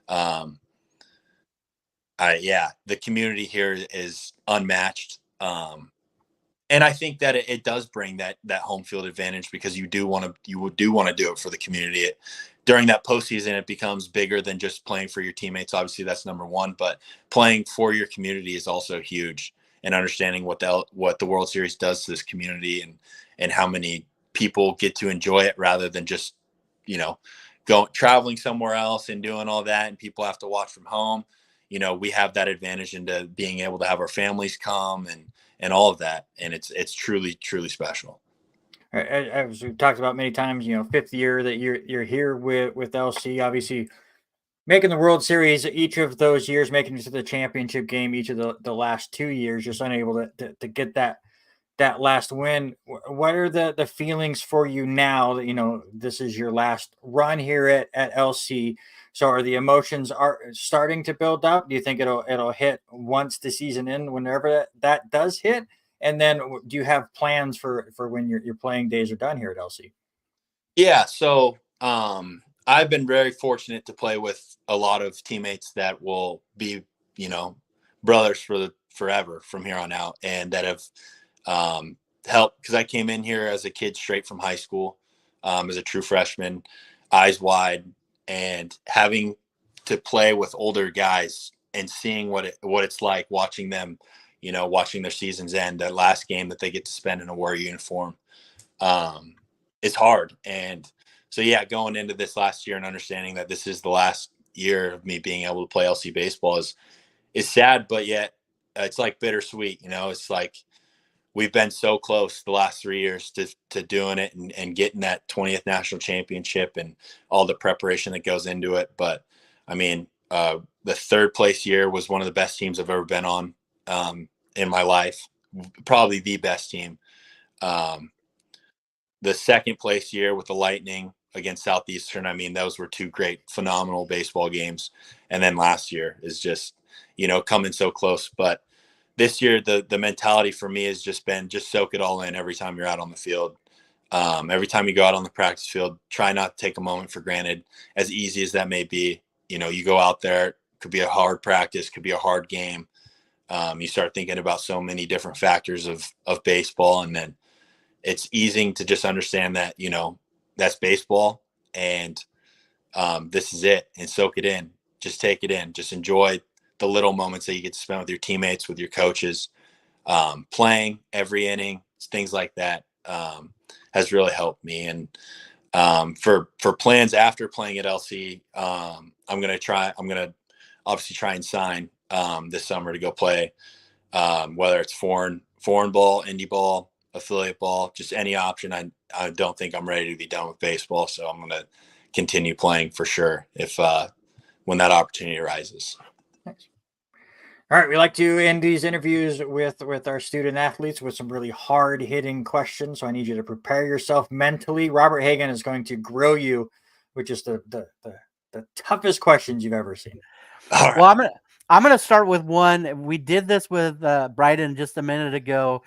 The community here is unmatched. And I think that it does bring that home field advantage, because you do want to do it for the community. During that postseason, it becomes bigger than just playing for your teammates. Obviously, that's number one, but playing for your community is also huge. And understanding what the World Series does to this community, and how many people get to enjoy it, rather than just traveling somewhere else and doing all that, and people have to watch from home. We have that advantage into being able to have our families come and all of that. And it's truly, truly special. As we've talked about many times, fifth year that you're here with LC, obviously making the World Series each of those years, making it to the championship game each of the last 2 years, just unable to get that last win. What are the feelings for you now that this is your last run here at LC? So are the emotions are starting to build up? Do you think it'll hit once the season ends, whenever that does hit? And then do you have plans for when your playing days are done here at LC? Yeah. So I've been very fortunate to play with a lot of teammates that will be, brothers forever from here on out, and that have helped, because I came in here as a kid straight from high school, as a true freshman, eyes wide, and having to play with older guys and seeing what it's like watching them, watching their seasons end, that last game that they get to spend in a Warrior uniform. It's hard. And so, going into this last year and understanding that this is the last year of me being able to play LC baseball is sad, but yet it's like bittersweet. It's like we've been so close the last 3 years to doing it and getting that 20th national championship and all the preparation that goes into it. But I mean, the third place year was one of the best teams I've ever been on in my life, probably the best team. The second place year with the Lightning against Southeastern, I mean, those were two great, phenomenal baseball games. And then last year is just, coming so close. But this year, the mentality for me has just been just soak it all in every time you're out on the field. Every time you go out on the practice field, try not to take a moment for granted, as easy as that may be. You go out there, could be a hard practice, could be a hard game. You start thinking about so many different factors of baseball, and then it's easy to just understand that, that's baseball, and this is it, and soak it in. Just take it in. Just enjoy the little moments that you get to spend with your teammates, with your coaches, playing every inning, things like that, has really helped me. And for plans after playing at LC, I'm going to obviously try and sign this summer to go play, whether it's foreign ball, indie ball, affiliate ball, just any option. I don't think I'm ready to be done with baseball, so I'm going to continue playing for sure if when that opportunity arises. Nice. All right, we like to end these interviews with our student athletes with some really hard hitting questions. So I need you to prepare yourself mentally. Robert Hagan is going to grill you with just the toughest questions you've ever seen. All right. Well, I'm gonna start with one. We did this with Bryden just a minute ago.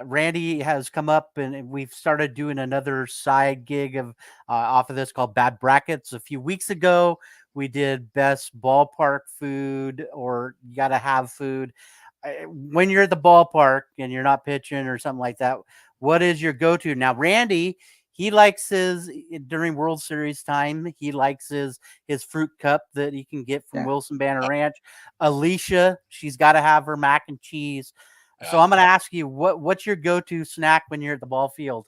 Randy has come up and we've started doing another side gig of off of this called Bad Brackets. A few weeks ago, we did best ballpark food or you got to have food. When you're at the ballpark and you're not pitching or something like that, what is your go-to? Now, Randy, he likes his during World Series time. He likes his fruit cup that he can get from Wilson Banner Ranch. Alicia, she's got to have her mac and cheese. So I'm going to ask you, what's your go-to snack when you're at the ball field?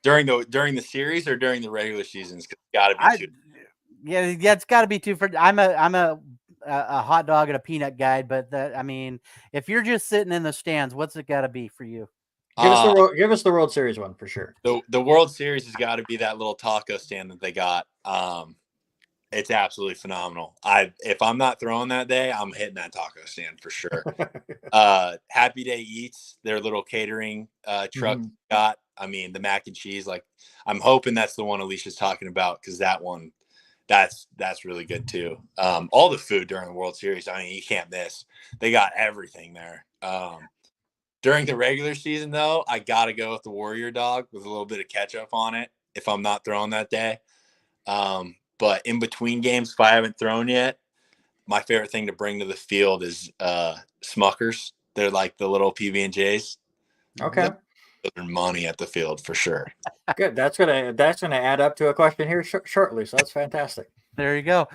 During the series or during the regular seasons? It's got to be two. Yeah, it's got to be two. I'm a hot dog and a peanut guy, but I mean, if you're just sitting in the stands, what's it got to be for you? Give us the World Series one for sure. The World Series has got to be that little taco stand that they got. It's absolutely phenomenal. If I'm not throwing that day, I'm hitting that taco stand for sure. Happy Day Eats, their little catering truck got. I mean, the mac and cheese. Like, I'm hoping that's the one Alicia's talking about because that one, that's really good too. All the food during the World Series, I mean, you can't miss. They got everything there. During the regular season, though, I got to go with the Warrior Dog with a little bit of ketchup on it if I'm not throwing that day. But in between games, if I haven't thrown yet, my favorite thing to bring to the field is Smuckers. They're like the little PB&Js. Okay. They're money at the field for sure. Good. That's gonna add up to a question here shortly. So that's fantastic. There you go.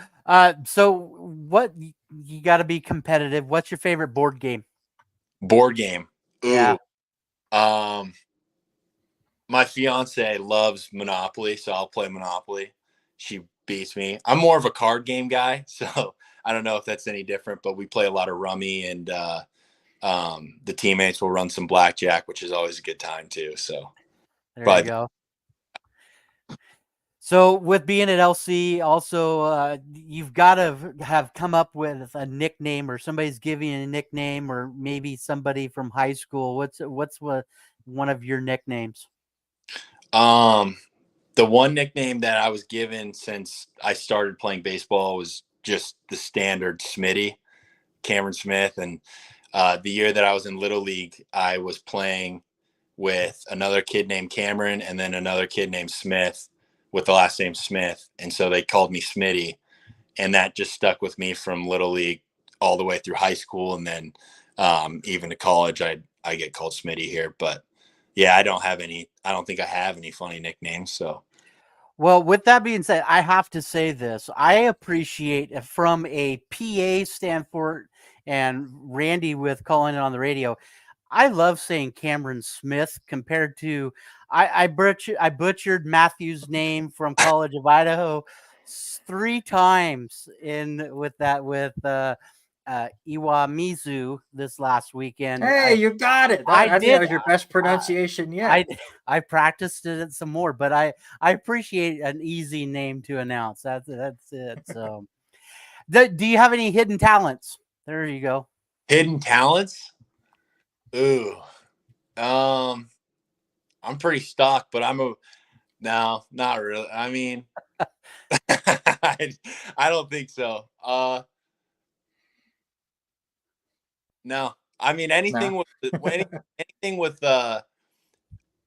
So what you got to be competitive. What's your favorite board game? Board game. Ooh. Yeah. My fiance loves Monopoly, so I'll play Monopoly. She beats me. I'm more of a card game guy, so I don't know if that's any different, but we play a lot of Rummy and the teammates will run some blackjack, which is always a good time too. So there you go. So with being at LC, also you've got to have come up with a nickname, or somebody's giving you a nickname, or maybe somebody from high school. What's one of your nicknames? The one nickname that I was given since I started playing baseball was just the standard Smitty, Cameron Smith. And the year that I was in Little League, I was playing with another kid named Cameron and then another kid named Smith with the last name Smith. And so they called me Smitty. And that just stuck with me from Little League all the way through high school. And then even to college, I get called Smitty here. But yeah, I don't think I have any funny nicknames. So, well, with that being said, I have to say this. I appreciate from a PA standpoint and Randy with calling it on the radio. I love saying Cameron Smith compared to I butchered Matthew's name from College of Idaho 3 times with Iwamizu this last weekend. Hey, you got it. I think that was your best pronunciation yet. I practiced it some more, but I appreciate an easy name to announce. That's it. So, do you have any hidden talents? There you go. Hidden talents? Ooh, I'm pretty stocked, but no, not really. I mean, I don't think so. No, I mean anything with I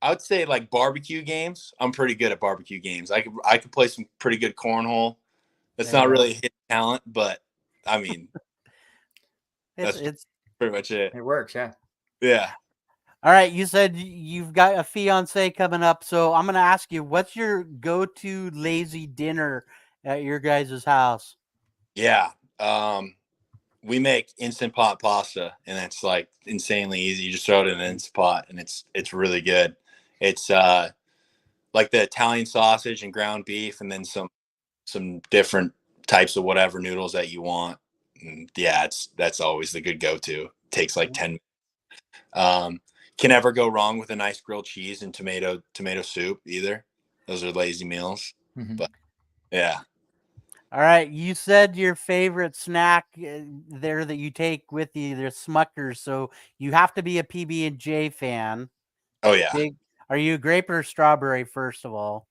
would say like barbecue games. I'm pretty good at barbecue games. I could play some pretty good cornhole. That's not really a hidden talent, but I mean, it's pretty much it. It works, yeah. Yeah. All right, you said you've got a fiance coming up, so I'm going to ask you, what's your go-to lazy dinner at your guys' house? Yeah. We make instant pot pasta, and it's like insanely easy. You just throw it in an instant pot, and it's really good. It's like the Italian sausage and ground beef, and then some different types of whatever noodles that you want. And yeah, that's always the good go-to. Takes like 10 minutes. can never go wrong with a nice grilled cheese and tomato soup either. Those are lazy meals. Mhm. But yeah. All right, you said your favorite snack there that you take with you, the Smuckers. So you have to be a PB&J fan. Oh yeah. Are you grape or strawberry? First of all,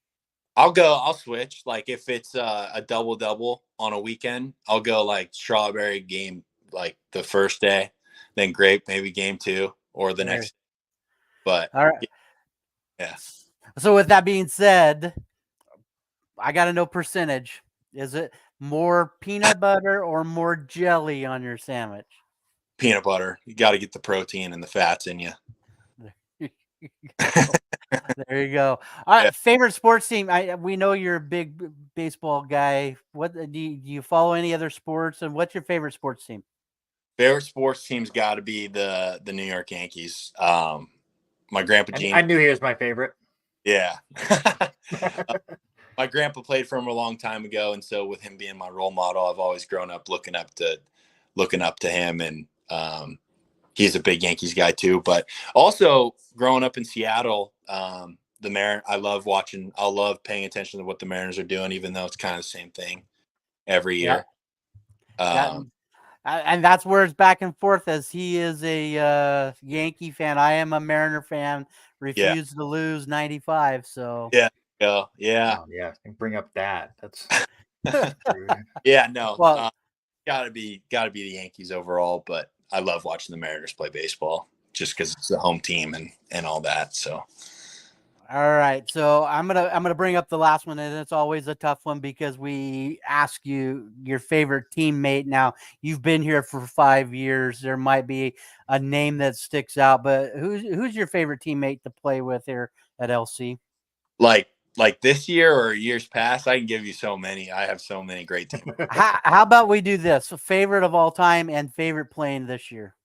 I'll switch. Like if it's a double on a weekend, I'll go like strawberry game like the first day, then grape maybe game 2 or the next. But all right. yeah. So with that being said, I got to know percentage. Is it more peanut butter or more jelly on your sandwich? Peanut butter. You got to get the protein and the fats in you. There you go. Yeah. Favorite sports team? We know you're a big baseball guy. What do you follow any other sports? And what's your favorite sports team? Favorite sports team's got to be the New York Yankees. My grandpa Gene. I knew he was my favorite. Yeah. My grandpa played for him a long time ago, and so with him being my role model, I've always grown up looking up to him, and he's a big Yankees guy too. But also growing up in Seattle, I love paying attention to what the Mariners are doing, even though it's kind of the same thing every year. And that's where it's back and forth, as he is a Yankee fan. I am a Mariner fan. Refuse to lose 95. So yeah. Oh, yeah. Bring up that. That's yeah. No. Well, gotta be the Yankees overall, but I love watching the Mariners play baseball just because it's the home team and all that. So. All right, so I'm gonna bring up the last one, and it's always a tough one because we ask you your favorite teammate. Now you've been here for 5 years. There might be a name that sticks out, but who's your favorite teammate to play with here at LC? Like this year or years past, I can give you so many. I have so many great teams. How about we do this? Favorite of all time and favorite playing this year.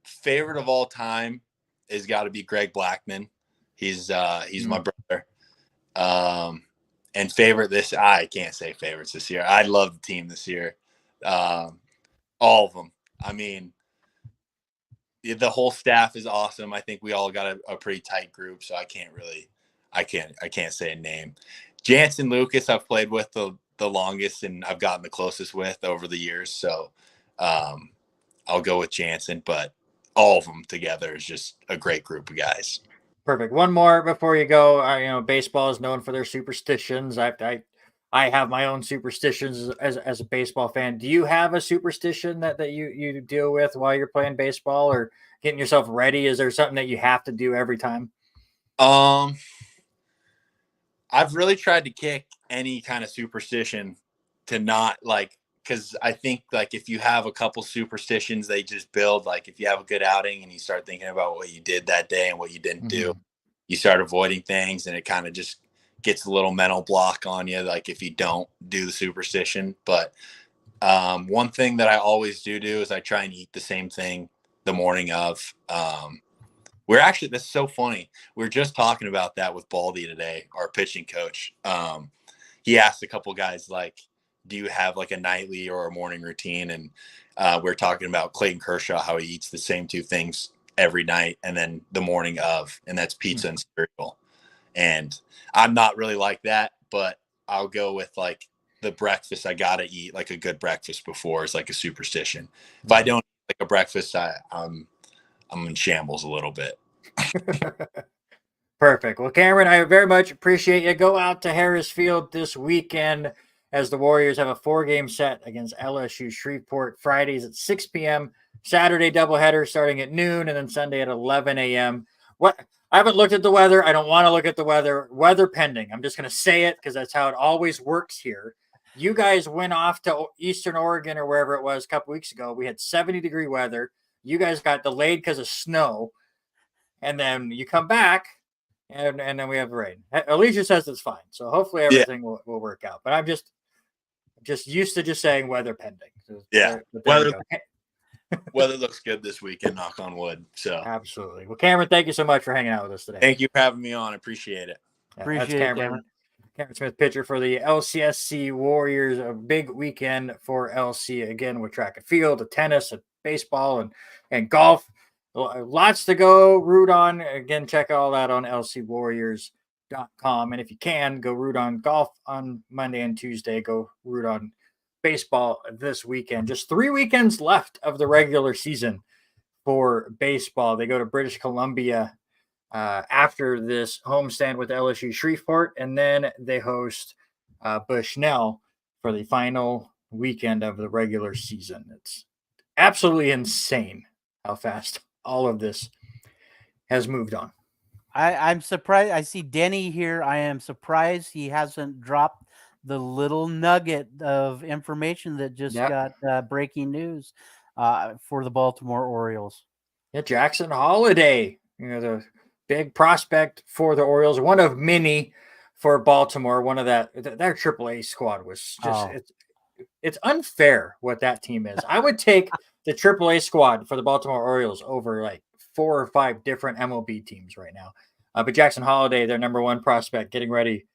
Favorite of all time has got to be Greg Blackman. He's my brother. And favorite I can't say favorites this year. I love the team this year. All of them. I mean, the whole staff is awesome. I think we all got a pretty tight group, so I can't say a name. Jansen Lucas I've played with the longest, and I've gotten the closest with over the years. So I'll go with Jansen, but all of them together is just a great group of guys. Perfect. One more before you go. Baseball is known for their superstitions. I have my own superstitions as a baseball fan. Do you have a superstition that you deal with while you're playing baseball or getting yourself ready? Is there something that you have to do every time? I've really tried to kick any kind of superstition to not because I think if you have a couple superstitions, they just build. Like if you have a good outing and you start thinking about what you did that day and what you didn't do, you start avoiding things, and it kind of just gets a little mental block on you. Like if you don't do the superstition, but one thing that I always do is I try and eat the same thing the morning of. That's so funny. We're just talking about that with Baldy today, our pitching coach. He asked a couple guys do you have a nightly or a morning routine? And we're talking about Clayton Kershaw, how he eats the same two things every night and then the morning of, and that's pizza and cereal. And I'm not really like that, but I'll go with the breakfast. I gotta eat a good breakfast before is a superstition. If I don't eat a breakfast, I'm in shambles a little bit. Perfect. Well, Cameron, I very much appreciate you. Go out to Harris Field this weekend as the Warriors have a 4-game set against LSU Shreveport. Fridays at 6 p.m., Saturday doubleheader starting at noon, and then Sunday at 11 a.m. I haven't looked at the weather. I don't want to look at the weather. Weather pending. I'm just going to say it because that's how it always works here. You guys went off to Eastern Oregon or wherever it was a couple weeks ago. We had 70-degree weather. You guys got delayed because of snow. And then you come back, and then we have rain. Alicia says it's fine. So hopefully everything will work out. But I'm just used to just saying weather pending. So weather looks good this weekend, knock on wood. So absolutely. Well, Cameron, thank you so much for hanging out with us today. Thank you for having me on. I appreciate it. That's Cameron Smith, pitcher for the LCSC Warriors. A big weekend for LC again with track and field, tennis, baseball, and golf. Lots to go root on. Again, check all that on lcwarriors.com. And if you can, go root on golf on Monday and Tuesday. Go root on baseball this weekend. Just 3 weekends left of the regular season for baseball. They go to British Columbia after this homestand with LSU Shreveport, and then they host Bushnell for the final weekend of the regular season. It's absolutely insane how fast all of this has moved on. I'm surprised. I see Denny here. I am surprised he hasn't dropped the little nugget of information that just got breaking news for the Baltimore Orioles. Yeah, Jackson Holiday, the big prospect for the Orioles, one of many for Baltimore. One of their AAA squad was just it's unfair what that team is. I would take the AAA squad for the Baltimore Orioles over like 4 or 5 different MLB teams right now. But Jackson Holiday, their number one prospect, getting ready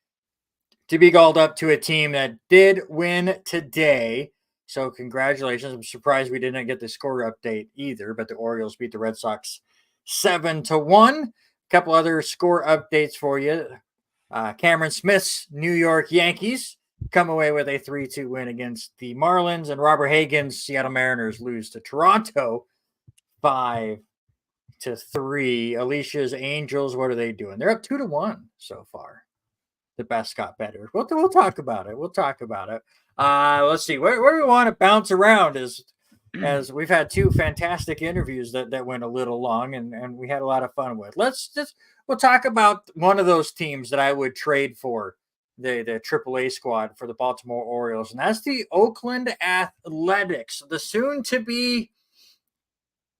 to be called up to a team that did win today. So congratulations. I'm surprised we didn't get the score update either, but the Orioles beat the Red Sox 7-1. A couple other score updates for you. Cameron Smith's New York Yankees come away with a 3-2 win against the Marlins, and Robert Hagen's Seattle Mariners lose to Toronto 5-3. Alicia's Angels, what are they doing? They're up 2-1 so far. The best got better. We'll talk about it. Let's see. Where do we want to bounce around as we've had 2 fantastic interviews that went a little long and we had a lot of fun with. We'll talk about one of those teams that I would trade for the AAA squad for the Baltimore Orioles, and that's the Oakland Athletics, the soon-to-be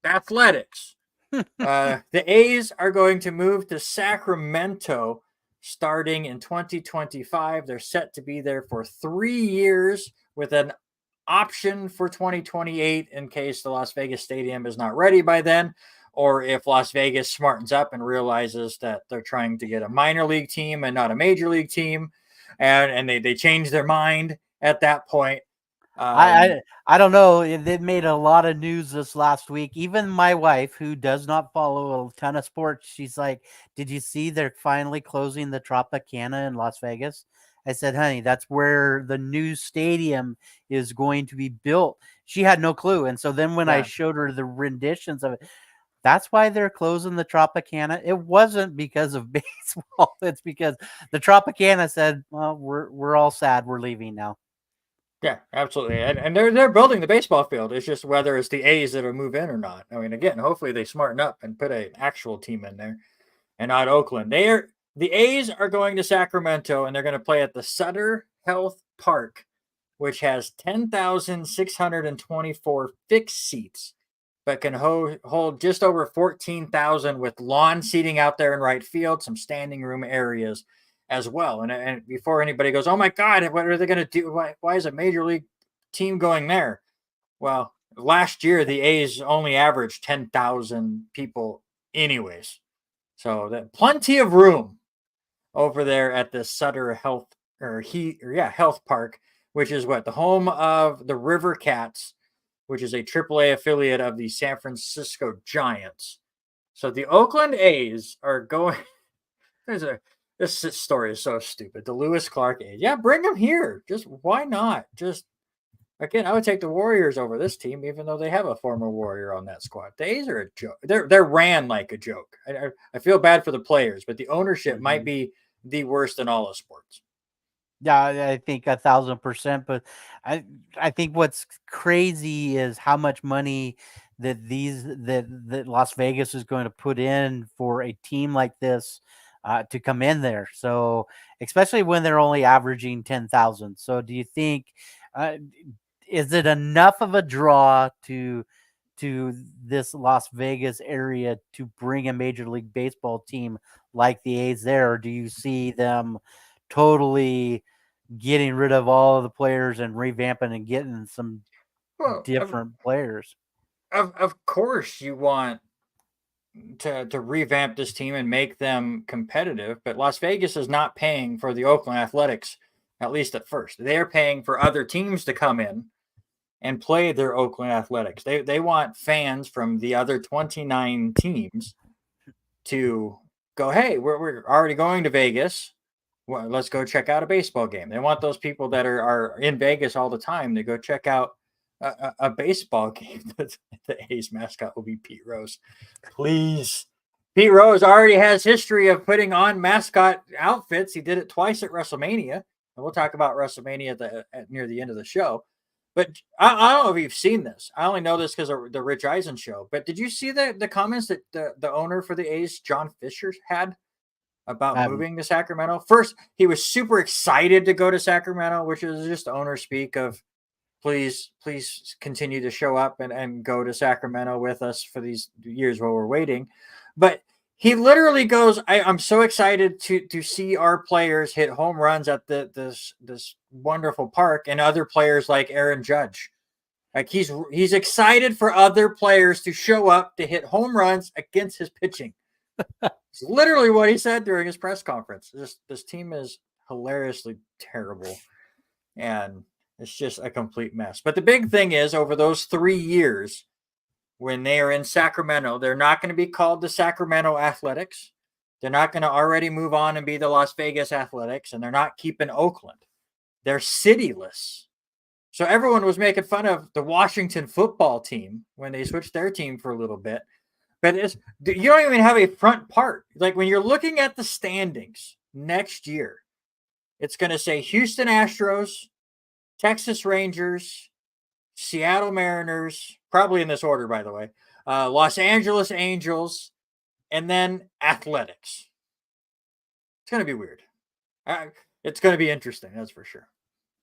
Athletics. The A's are going to move to Sacramento starting in 2025. They're set to be there for 3 years with an option for 2028 in case the Las Vegas Stadium is not ready by then, or if Las Vegas smartens up and realizes that they're trying to get a minor league team and not a major league team, and they change their mind at that point. I don't know. They made a lot of news this last week. Even my wife, who does not follow a ton of sports, she's like, "Did you see they're finally closing the Tropicana in Las Vegas?" I said, "Honey, that's where the new stadium is going to be built." She had no clue. And so then when I showed her the renditions of it, that's why they're closing the Tropicana. It wasn't because of baseball. It's because the Tropicana said, "Well, we're all sad. We're leaving now." Yeah, absolutely. And they're building the baseball field. It's just whether it's the A's that'll move in or not. I mean, again, hopefully they smarten up and put an actual team in there and not Oakland. The A's are going to Sacramento, and they're going to play at the Sutter Health Park, which has 10,624 fixed seats, but can hold just over 14,000 with lawn seating out there in right field, some standing room areas as well. And before anybody goes, "Oh my God, what are they going to do? Why is a major league team going there?" Well, last year the A's only averaged 10,000 people anyways. So that plenty of room over there at the Sutter Health Health Park, which is the home of the River Cats, which is a AAA affiliate of the San Francisco Giants. So the Oakland A's are going this story is so stupid. The Lewis Clark A's. Yeah, bring them here. Just why not? Again, I would take the Warriors over this team, even though they have a former Warrior on that squad. The A's are a joke. They're ran like a joke. I feel bad for the players, but the ownership might be the worst in all of sports. Yeah, I think 1,000%. But I think what's crazy is how much money that Las Vegas is going to put in for a team like this to come in there. So especially when they're only averaging 10,000. So do you think is it enough of a draw to this Las Vegas area to bring a Major League Baseball team like the A's there? Or do you see them totally getting rid of all of the players and revamping and getting some different players? Of course you want to revamp this team and make them competitive, but Las Vegas is not paying for the Oakland Athletics, at least at first. They're paying for other teams to come in and play their Oakland Athletics. They want fans from the other 29 teams to go, hey, we're already going to Vegas. Well, let's go check out a baseball game. They want those people that are in Vegas all the time to go check out a baseball game. The A's mascot will be Pete Rose. Please. Pete Rose already has history of putting on mascot outfits. He did it twice at WrestleMania. And we'll talk about WrestleMania near the end of the show. But I don't know if you've seen this. I only know this because of the Rich Eisen show. But did you see the comments that the owner for the A's, John Fisher, had about moving to Sacramento? First, he was super excited to go to Sacramento, which is just owner speak of please continue to show up and go to Sacramento with us for these years while we're waiting. But he literally goes, I'm so excited to see our players hit home runs at this wonderful park, and other players like Aaron Judge. Like he's excited for other players to show up to hit home runs against his pitching. It's literally what he said during his press conference. This team is hilariously terrible, and it's just a complete mess. But the big thing is, over those 3 years, when they are in Sacramento, they're not going to be called the Sacramento Athletics. They're not going to already move on and be the Las Vegas Athletics, and they're not keeping Oakland. They're cityless. So everyone was making fun of the Washington football team when they switched their team for a little bit. But you don't even have a front part. Like when you're looking at the standings next year, it's going to say Houston Astros, Texas Rangers, Seattle Mariners, probably in this order, by the way, Los Angeles Angels, and then Athletics. It's going to be weird. It's going to be interesting, that's for sure.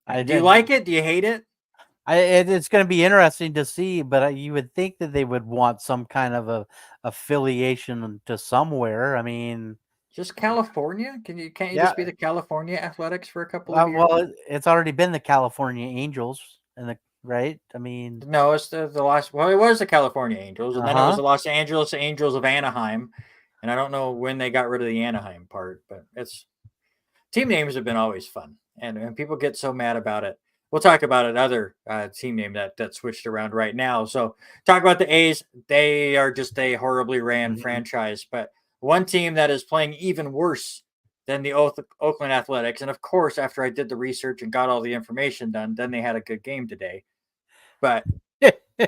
Do you like it? Do you hate it? It's going to be interesting to see, but you would think that they would want some kind of a affiliation to somewhere. I mean, just California? Can't you just be the California Athletics for a couple of years? Well, it's already been the California Angels, right? I mean, no, it's the last. Well, it was the California Angels, and then it was the Los Angeles Angels of Anaheim, and I don't know when they got rid of the Anaheim part, but it's team names have been always fun, and people get so mad about it. We'll talk about another team name that switched around right now. So talk about the A's. They are just a horribly ran franchise. But one team that is playing even worse than the Oakland Athletics. And, of course, after I did the research and got all the information done, then they had a good game today. But they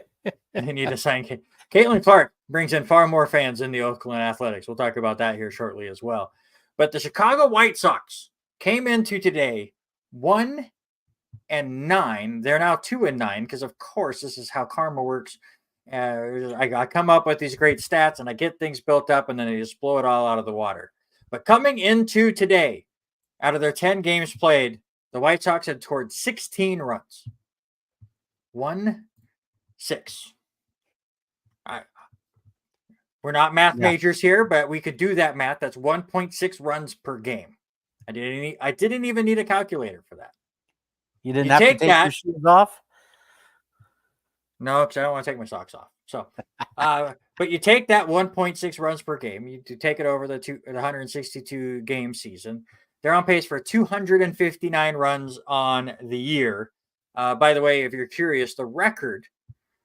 need to sign Caitlin Clark brings in far more fans than the Oakland Athletics. We'll talk about that here shortly as well. But the Chicago White Sox came into today 1-9. They're now 2-9 because, of course, this is how karma works. I come up with these great stats and I get things built up and then I just blow it all out of the water. But coming into today, out of their 10 games played, the White Sox had scored 16 runs. 1-6. We're not math majors here, but we could do that math. That's 1.6 runs per game. I didn't even need a calculator for that. You didn't have to take your shoes off? No, because I don't want to take my socks off. So, but you take that 1.6 runs per game, you take it over the 162 game season. They're on pace for 259 runs on the year. By the way, if you're curious, the record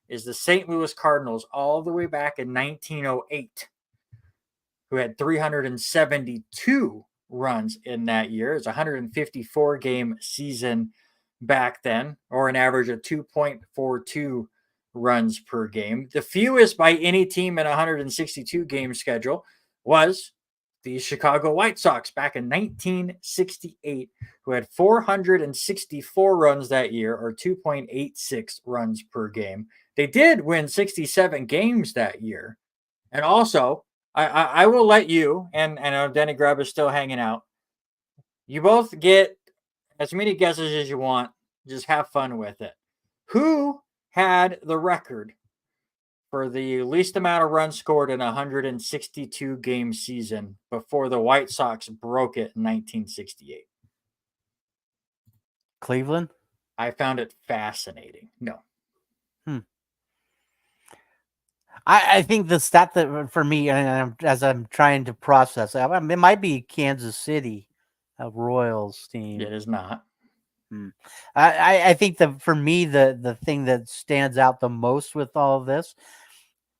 is the St. Louis Cardinals all the way back in 1908, who had 372 runs in that year. It's a 154 game season back then, or an average of 2.42 runs per game. The fewest by any team in a 162 game schedule was the Chicago White Sox back in 1968, who had 464 runs that year, or 2.86 runs per game. They did win 67 games that year. And also, I will let you, and I know Denny Grubb is still hanging out, you both get as many guesses as you want. Just have fun with it. Who had the record for the least amount of runs scored in a 162 game season before the White Sox broke it in 1968? Cleveland? I found it fascinating. No. I think the stat that for me, as I'm trying to process, it might be Kansas City, a Royals team. It is not. I think for me, the thing that stands out the most with all of this,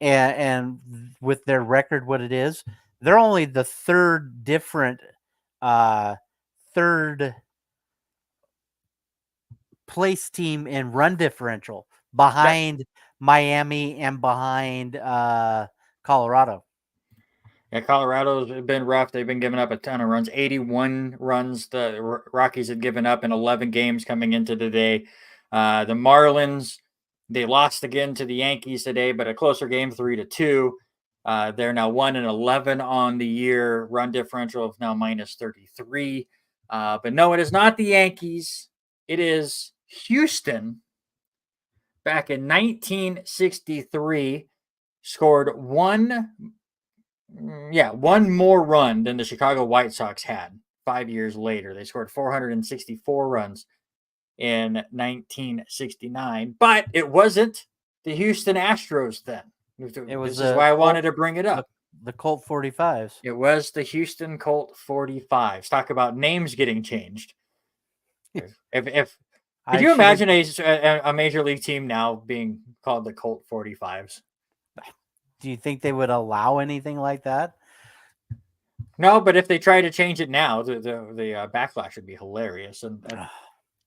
and with their record, what it is, they're only the third place team in run differential behind Miami and behind Colorado. Yeah, Colorado's been rough. They've been giving up a ton of runs. 81 runs the Rockies had given up in 11 games coming into today. The Marlins, they lost again to the Yankees today, but a closer game, 3-2. They're now 1-11 on the year. Run differential of now -33. But no, it is not the Yankees. It is Houston. Back in 1963, scored one more run than the Chicago White Sox had 5 years later. They scored 464 runs in 1969, but it wasn't the Houston Astros then. This is why I wanted to bring it up. The Colt 45s. It was the Houston Colt 45s. Talk about names getting changed. Could you imagine a major league team now being called the Colt 45s? Do you think they would allow anything like that? No, but if they try to change it now, the backlash would be hilarious, and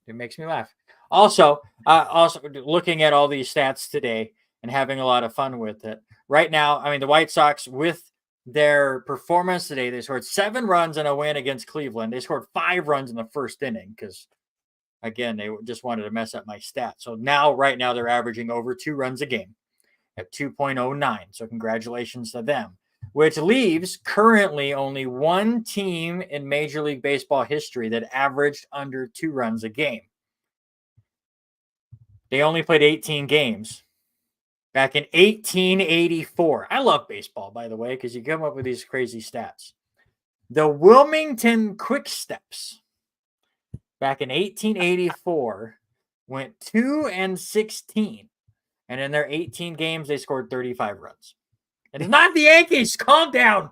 it makes me laugh. Also looking at all these stats today and having a lot of fun with it. Right now, I mean, the White Sox, with their performance today, they scored 7 runs in a win against Cleveland. They scored 5 runs in the first inning because, again, they just wanted to mess up my stats. So right now, they're averaging over 2 runs a game at 2.09. So congratulations to them, which leaves currently only one team in Major League Baseball history that averaged under 2 runs a game. They only played 18 games back in 1884. I love baseball, by the way, because you come up with these crazy stats. The Wilmington Quick Steps back in 1884 went 2-16. And in their 18 games, they scored 35 runs. It is not the Yankees. Calm down.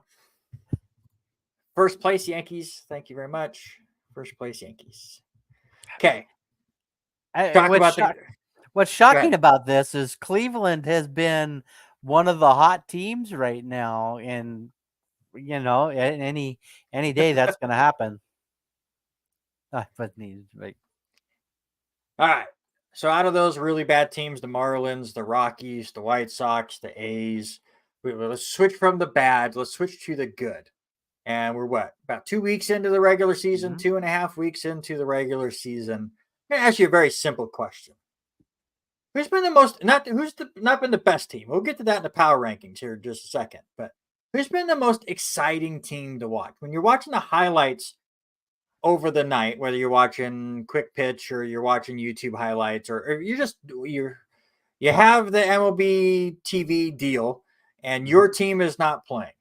First place, Yankees. Thank you very much. First place, Yankees. Okay. What's shocking about this is Cleveland has been one of the hot teams right now, and any day that's going to happen. All right. So out of those really bad teams, the Marlins, the Rockies, the White Sox, the A's, let's switch from the bad. Let's switch to the good. And we're about 2 weeks into the regular season, 2.5 weeks into the regular season. I'm going to ask you a very simple question. Who's been the most, not been the best team? We'll get to that in the power rankings here in just a second. But who's been the most exciting team to watch? When you're watching the highlights over the night, whether you're watching Quick Pitch or you're watching YouTube highlights, or you have the MLB TV deal and your team is not playing.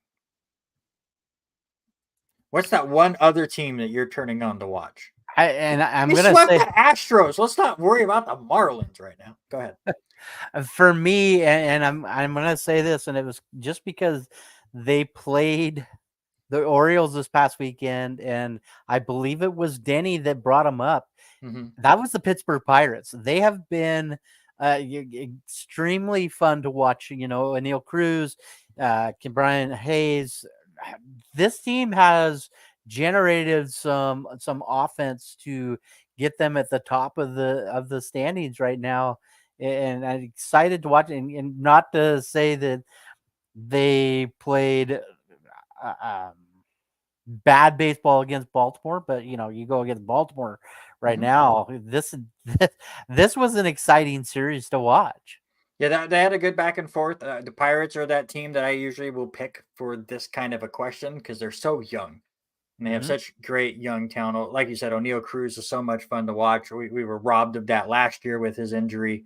What's that one other team that you're turning on to watch? I'm going to say the Astros. Let's not worry about the Marlins right now. Go ahead. For me, and I'm going to say this, and it was just because they played the Orioles this past weekend, and I believe it was Denny that brought them up. Mm-hmm. That was the Pittsburgh Pirates. They have been extremely fun to watch. Anil Cruz, Brian Hayes. This team has generated some offense to get them at the top of the standings right now, and I'm excited to watch it. And not to say that they played bad baseball against Baltimore, but you go against Baltimore right now. This was an exciting series to watch. Yeah, they had a good back and forth. The Pirates are that team that I usually will pick for this kind of a question because they're so young and they have such great young talent. Like you said, O'Neal Cruz is so much fun to watch. We were robbed of that last year with his injury,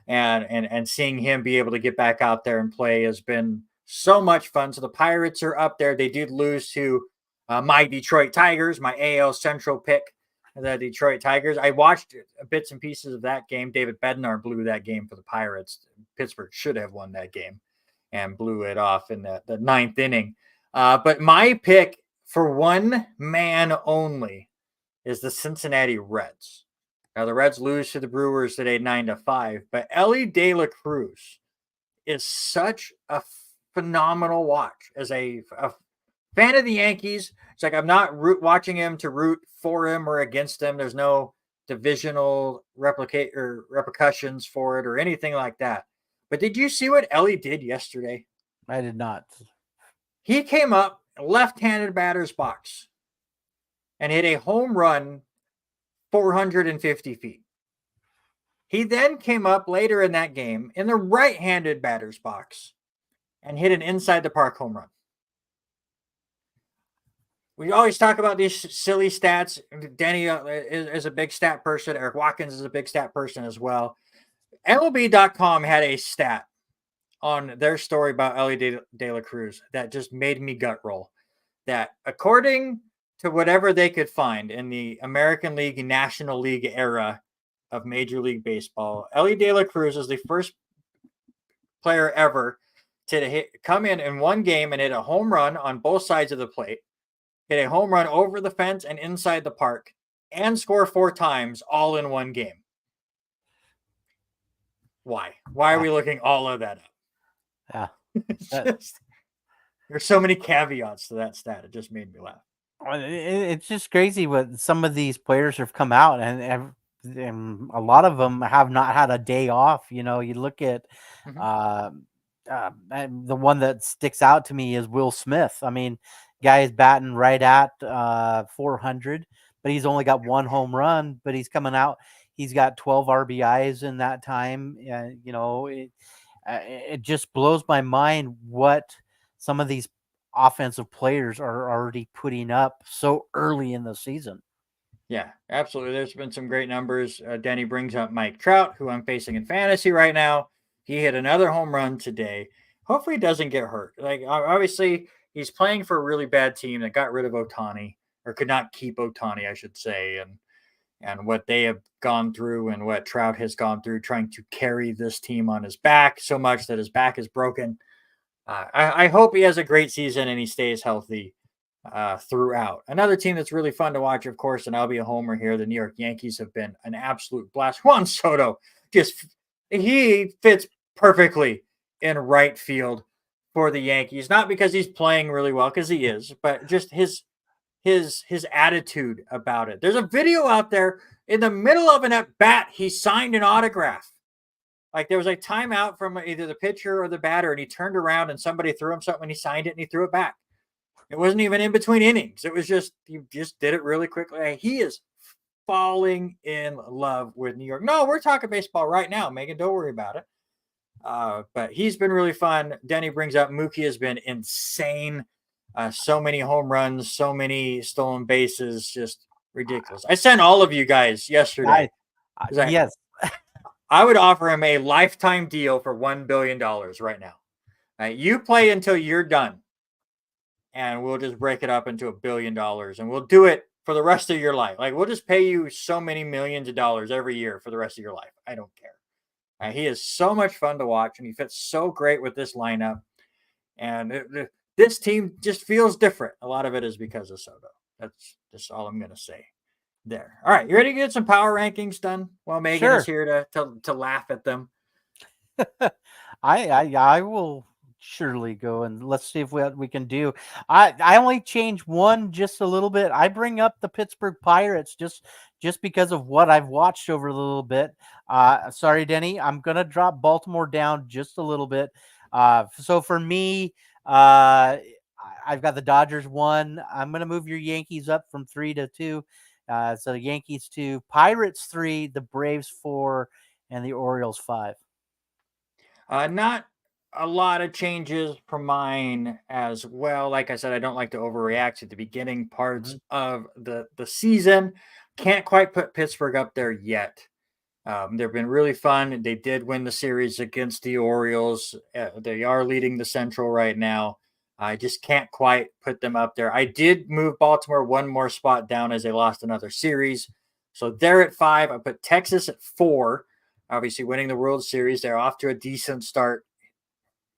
and seeing him be able to get back out there and play has been so much fun. So the Pirates are up there. They did lose to my Detroit Tigers, my AL Central pick. The Detroit Tigers. I watched bits and pieces of that game. David Bednar blew that game for the Pirates. Pittsburgh should have won that game and blew it off in the 9th inning. But my pick for one man only is the Cincinnati Reds. Now the Reds lose to the Brewers today 9-5, but Ellie De La Cruz is such a phenomenal watch as a fan of the Yankees. It's like I'm not watching him to root for him or against him. There's no divisional repercussions for it or anything like that. But did you see what Ellie did yesterday? I did not. He came up left-handed batter's box and hit a home run 450 feet. He then came up later in that game in the right-handed batter's box and hit an inside the park home run. We always talk about these silly stats. Denny is a big stat person. Eric Watkins is a big stat person as well. MLB.com had a stat on their story about Ellie De La Cruz that just made me gut roll. That according to whatever they could find in the American League and National League era of Major League Baseball, Ellie De La Cruz is the first player ever to come in one game and hit a home run on both sides of the plate, hit a home run over the fence and inside the park, and score 4 times all in one game. Why? Why are we looking all of that up? Yeah. There's so many caveats to that stat. It just made me laugh. It's just crazy what some of these players have come out, and a lot of them have not had a day off. You know, you look at the one that sticks out to me is Will Smith. I mean, guy is batting right at 400, but he's only got 1 home run, but he's coming out. He's got 12 RBIs in that time. You know, it just blows my mind what some of these offensive players are already putting up so early in the season. Yeah, absolutely. There's been some great numbers. Denny brings up Mike Trout, who I'm facing in fantasy right now. He hit another home run today. Hopefully he doesn't get hurt. Like, obviously, he's playing for a really bad team that got rid of Ohtani, or could not keep Ohtani, I should say, and what they have gone through and what Trout has gone through trying to carry this team on his back so much that his back is broken. I hope he has a great season and he stays healthy throughout. Another team that's really fun to watch, of course, and I'll be a homer here, the New York Yankees have been an absolute blast. Juan Soto, he fits perfectly in right field for the Yankees, not because he's playing really well, because he is, but just his attitude about it. There's a video out there in the middle of an at-bat, he signed an autograph. Like, there was a timeout from either the pitcher or the batter, and he turned around and somebody threw him something and he signed it and he threw it back. It wasn't even in between innings. It was just, he just did it really quickly. He is falling in love with New York. No, we're talking baseball right now, Megan. Don't worry about it. But he's been really fun. Denny brings up Mookie has been insane. So many home runs, so many stolen bases, just ridiculous. I sent all of you guys yesterday. Yes. I would offer him a lifetime deal for $1 billion right now. You play until you're done, and we'll just break it up into $1 billion, and we'll do it for the rest of your life. Like, we'll just pay you so many millions of dollars every year for the rest of your life. I don't care. He is so much fun to watch, and he fits so great with this lineup. And this team just feels different. A lot of it is because of Soto. That's just all I'm going to say there. All right, you ready to get some power rankings done? Well, Megan is here to laugh at them. I will surely go, and let's see if we can do. I only change one just a little bit. I bring up the Pittsburgh Pirates just because of what I've watched over a little bit. Sorry, Denny, I'm gonna drop Baltimore down just a little bit. So for me, I've got the Dodgers 1. I'm gonna move your Yankees up from 3 to 2. So the Yankees 2, Pirates 3, the Braves 4, and the Orioles 5. Not a lot of changes for mine as well. Like I said, I don't like to overreact to the beginning parts of the season. Can't quite put Pittsburgh up there yet. They've been really fun. They did win the series against the Orioles. They are leading the Central right now. I just can't quite put them up there. I did move Baltimore 1 more spot down as they lost another series. So they're at 5. I put Texas at 4. Obviously winning the World Series. They're off to a decent start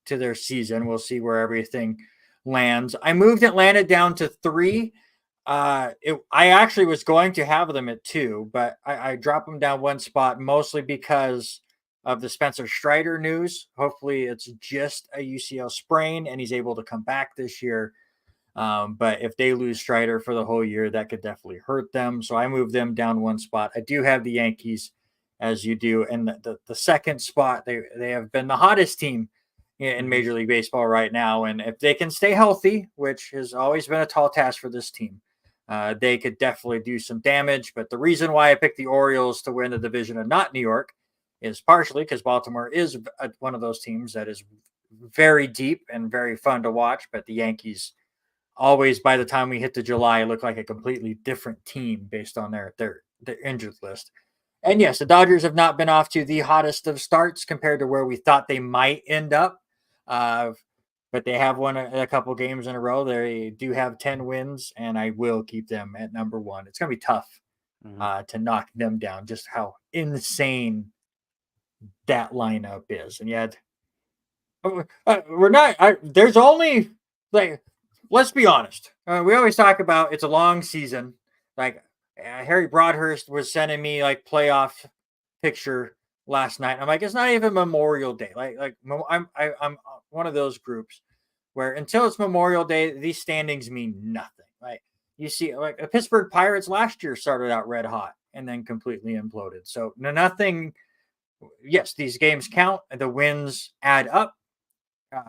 to their season. We'll see where everything lands. I moved Atlanta down to 3. I actually was going to have them at 2, but I dropped them down one spot mostly because of the Spencer Strider news. Hopefully, it's just a UCL sprain and he's able to come back this year. But if they lose Strider for the whole year, that could definitely hurt them. So I moved them down one spot. I do have the Yankees, as you do, and the second spot. They have been the hottest team in Major League Baseball right now, and if they can stay healthy, which has always been a tall task for this team, they could definitely do some damage. But the reason why I picked the Orioles to win the division and not New York is partially because Baltimore is one of those teams that is very deep and very fun to watch. But the Yankees always, by the time we hit to July, look like a completely different team based on their injured list. And yes, the Dodgers have not been off to the hottest of starts compared to where we thought they might end up. But they have won a couple games in a row. They do have 10 wins, and I will keep them at number 1. It's going to be tough to knock them down, just how insane that lineup is. And yet, we're not, there's only, like, let's be honest. We always talk about it's a long season. Like, Harry Broadhurst was sending me like playoff picture last night. I'm like, it's not even Memorial Day. I'm one of those groups where until it's Memorial Day, these standings mean nothing. Like, you see, like the Pittsburgh Pirates last year started out red hot and then completely imploded. So nothing. Yes, these games count. The wins add up.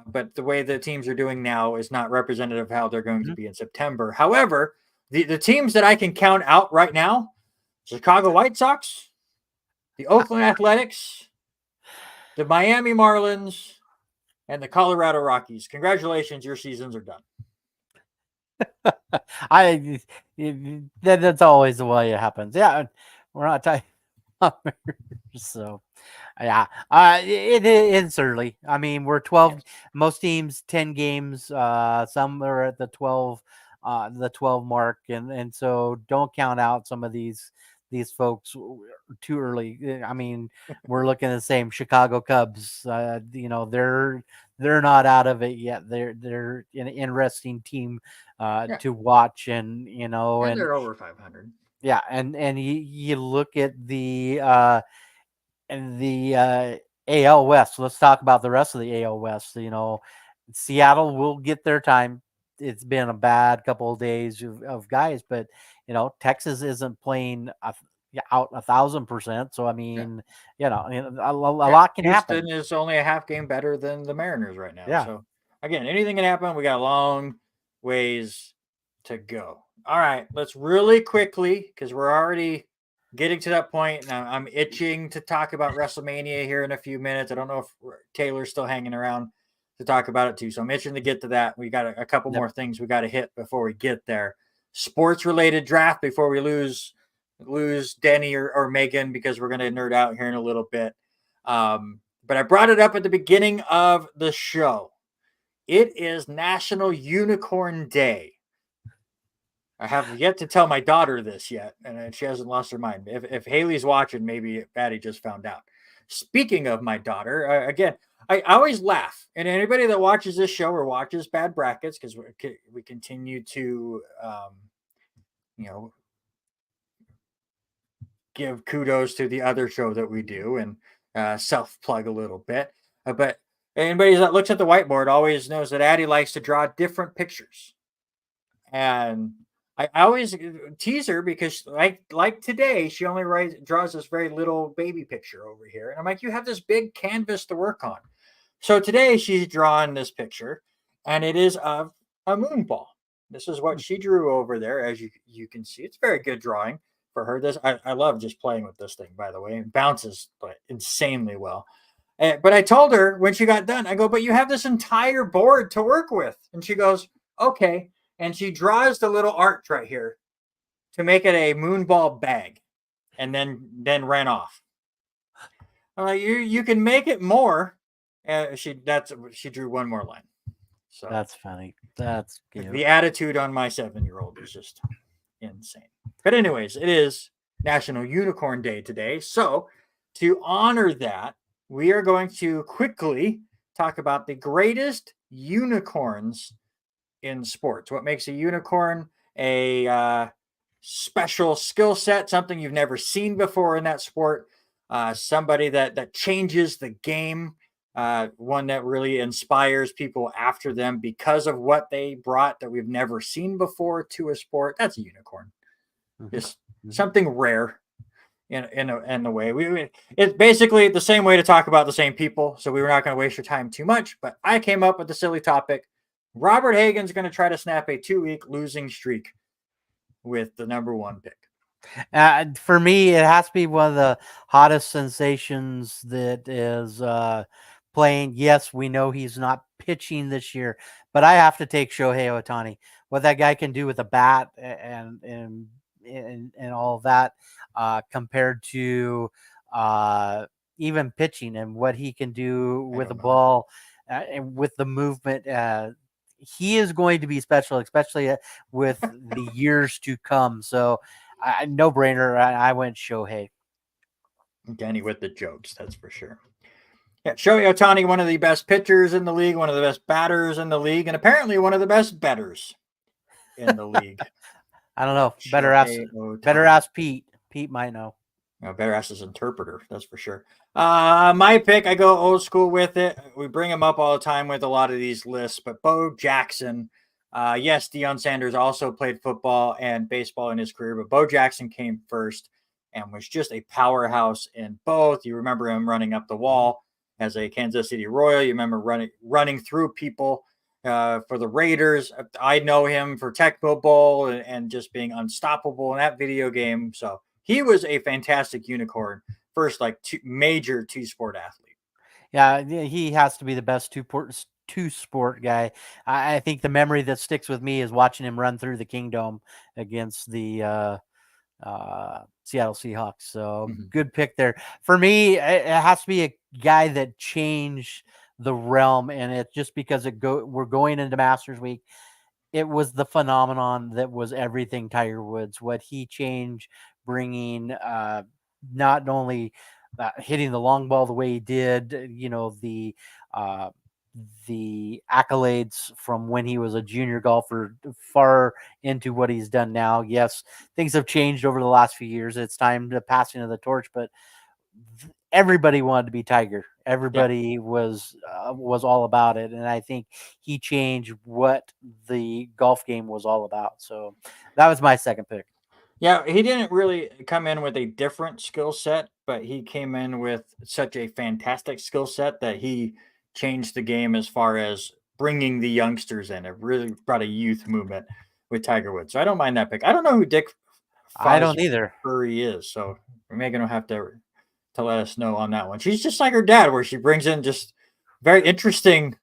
But the way the teams are doing now is not representative of how they're going to be in September. However, the teams that I can count out right now, Chicago White Sox, the Oakland Athletics, the Miami Marlins, and the Colorado Rockies. Congratulations, your seasons are done. That's always the way it happens. Yeah, we're not talking about so. Yeah, it's early. I mean, we're 12. Yes. Most teams 10 games. Some are at the 12 mark, and so don't count out some of these folks too early. I mean, we're looking at the same Chicago Cubs. They're not out of it yet. They're an interesting team to watch, and and they're over 500. Yeah, and you look at the AL West. Let's talk about the rest of the AL West. Seattle will get their time. It's been a bad couple of days of guys, but Texas isn't playing out 1,000%. So I mean, a lot can happen. Houston is only a half game better than the Mariners right now. Yeah. So again, anything can happen. We got a long ways to go. All right, let's really quickly, because we're already getting to that point, and I'm itching to talk about WrestleMania here in a few minutes. I don't know if Taylor's still hanging around to talk about it too, so I'm itching to get to that. We got a couple more things we got to hit before we get there. Sports-related draft before we lose Denny or Megan, because we're going to nerd out here in a little bit. But I brought it up at the beginning of the show. It is National Unicorn Day. I have yet to tell my daughter this yet, and she hasn't lost her mind. If Haley's watching, maybe Patty just found out. Speaking of my daughter, again, I always laugh. And anybody that watches this show or watches Bad Brackets, because we continue to, give kudos to the other show that we do and self-plug a little bit. But anybody that looks at the whiteboard always knows that Addie likes to draw different pictures. And I always tease her because, like today, she only draws this very little baby picture over here. And I'm like, you have this big canvas to work on. So today she's drawn this picture, and it is of a moon ball. This is what she drew over there, as you can see. It's a very good drawing for her. I love just playing with this thing, by the way. It bounces insanely well. But I told her when she got done, I go, but you have this entire board to work with. And she goes, okay. And she draws the little arch right here to make it a moonball bag, and then ran off. I'm like, you can make it more. She drew one more line. So that's funny. That's cute. The attitude on my 7-year-old is just insane. But anyways, it is National Unicorn Day today. So to honor that, we are going to quickly talk about the greatest unicorns in sports. What makes a unicorn a special skill set, something you've never seen before in that sport, somebody that changes the game, one that really inspires people after them because of what they brought that we've never seen before to a sport. That's a unicorn. Just something rare in a way. It's basically the same way to talk about the same people, so we were not going to waste your time too much. But I came up with the silly topic: Robert Hagen's going to try to snap a 2-week losing streak with the number 1 pick. For me, it has to be one of the hottest sensations that is playing. Yes, we know he's not pitching this year, but I have to take Shohei Ohtani. What that guy can do with a bat and all of that, compared to even pitching, and what he can do with the ball and with the movement. He is going to be special, especially with the years to come. So, no brainer. I went Shohei. Danny with the jokes, that's for sure. Yeah, Shohei Ohtani, one of the best pitchers in the league, one of the best batters in the league, and apparently one of the best bettors in the league. I don't know. Better ask Pete. Pete might know. Better ask his interpreter, that's for sure. My pick, I go old school with it. We bring him up all the time with a lot of these lists, but Bo Jackson. Yes, Deion Sanders also played football and baseball in his career, but Bo Jackson came first and was just a powerhouse in both. You remember him running up the wall as a Kansas City Royal. You remember running through people for the Raiders. I know him for Tecmo Bowl and just being unstoppable in that video game. So he was a fantastic unicorn, first major two-sport athlete. Yeah, he has to be the best two-sport guy. I think the memory that sticks with me is watching him run through the Kingdome against the Seattle Seahawks. So good pick there. For me, it has to be a guy that changed the realm, and it's just because we're going into Masters Week. It was the phenomenon that was everything Tiger Woods. What he changed, bringing not only hitting the long ball the way he did, the accolades from when he was a junior golfer far into what he's done now. Yes, things have changed over the last few years. It's time to passing of the torch, but everybody wanted to be Tiger. Everybody was all about it, and I think he changed what the golf game was all about. So that was my second pick. Yeah, he didn't really come in with a different skill set, but he came in with such a fantastic skill set that he changed the game as far as bringing the youngsters in. It really brought a youth movement with Tiger Woods. So I don't mind that pick. I don't know who Dick I don't either. Furry is, so Megan will have to let us know on that one. She's just like her dad, where she brings in just very interesting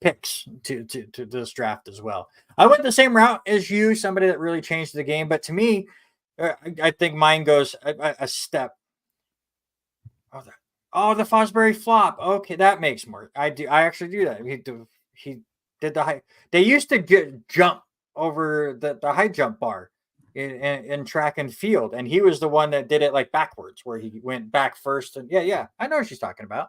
picks to this draft as well. I went the same route as you, somebody that really changed the game, but to me, I think mine goes a step. Oh, the Fosbury flop. Okay, that makes more. I actually do that. He did the high. They used to jump over the high jump bar in track and field, and he was the one that did it like backwards, where he went back first. And yeah, I know what she's talking about.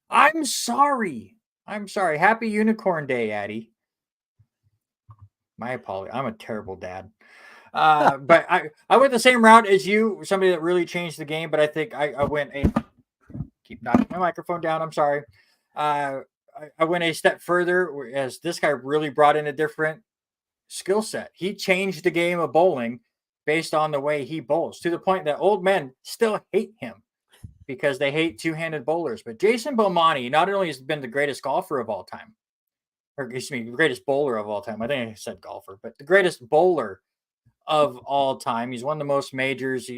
I'm sorry. Happy Unicorn Day, Addie. My apology. I'm a terrible dad. But I went the same route as you, somebody that really changed the game, but I think I went keep knocking my microphone down. I'm sorry. I went a step further, as this guy really brought in a different skill set. He changed the game of bowling based on the way he bowls, to the point that old men still hate him because they hate two-handed bowlers. But Jason Bomani not only has been the greatest golfer of all time, or excuse me, the greatest bowler of all time. I think I said golfer, but the greatest bowler of all time. He's won the most majors.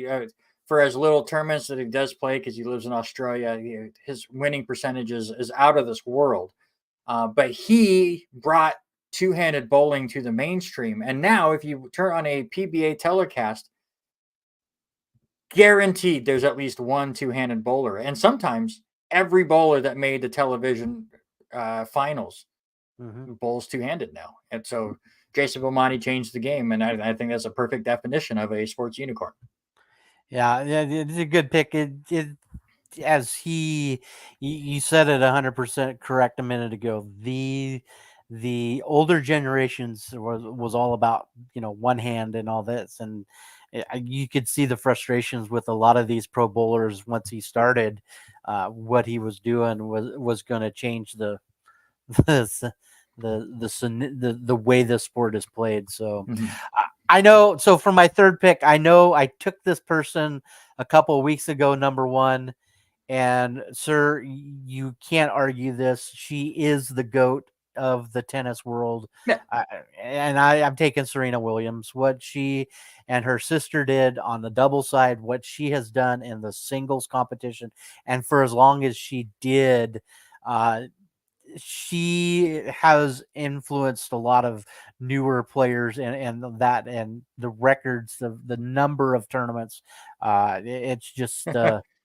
For as little tournaments that he does play, because he lives in Australia, his winning percentage is out of this world. But he brought two-handed bowling to the mainstream. And now if you turn on a PBA telecast, guaranteed there's at least one two-handed bowler. And sometimes every bowler that made the television finals bowls two-handed now. And so Jason Bomani changed the game, and I think that's a perfect definition of a sports unicorn. Yeah, it's a good pick. As you said it 100% correct a minute ago. the older generations was all about, one hand and all this, and you could see the frustrations with a lot of these pro bowlers once he started. What he was doing was going to change the the, the way the sport is played. So I know. So for my third pick, I know I took this person a couple of weeks ago, number one, and sir, you can't argue this. She is the GOAT of the tennis world. Yeah. I'm taking Serena Williams. What she and her sister did on the double side, what she has done in the singles competition, and for as long as she did, she has influenced a lot of newer players and the records, the number of tournaments. It's just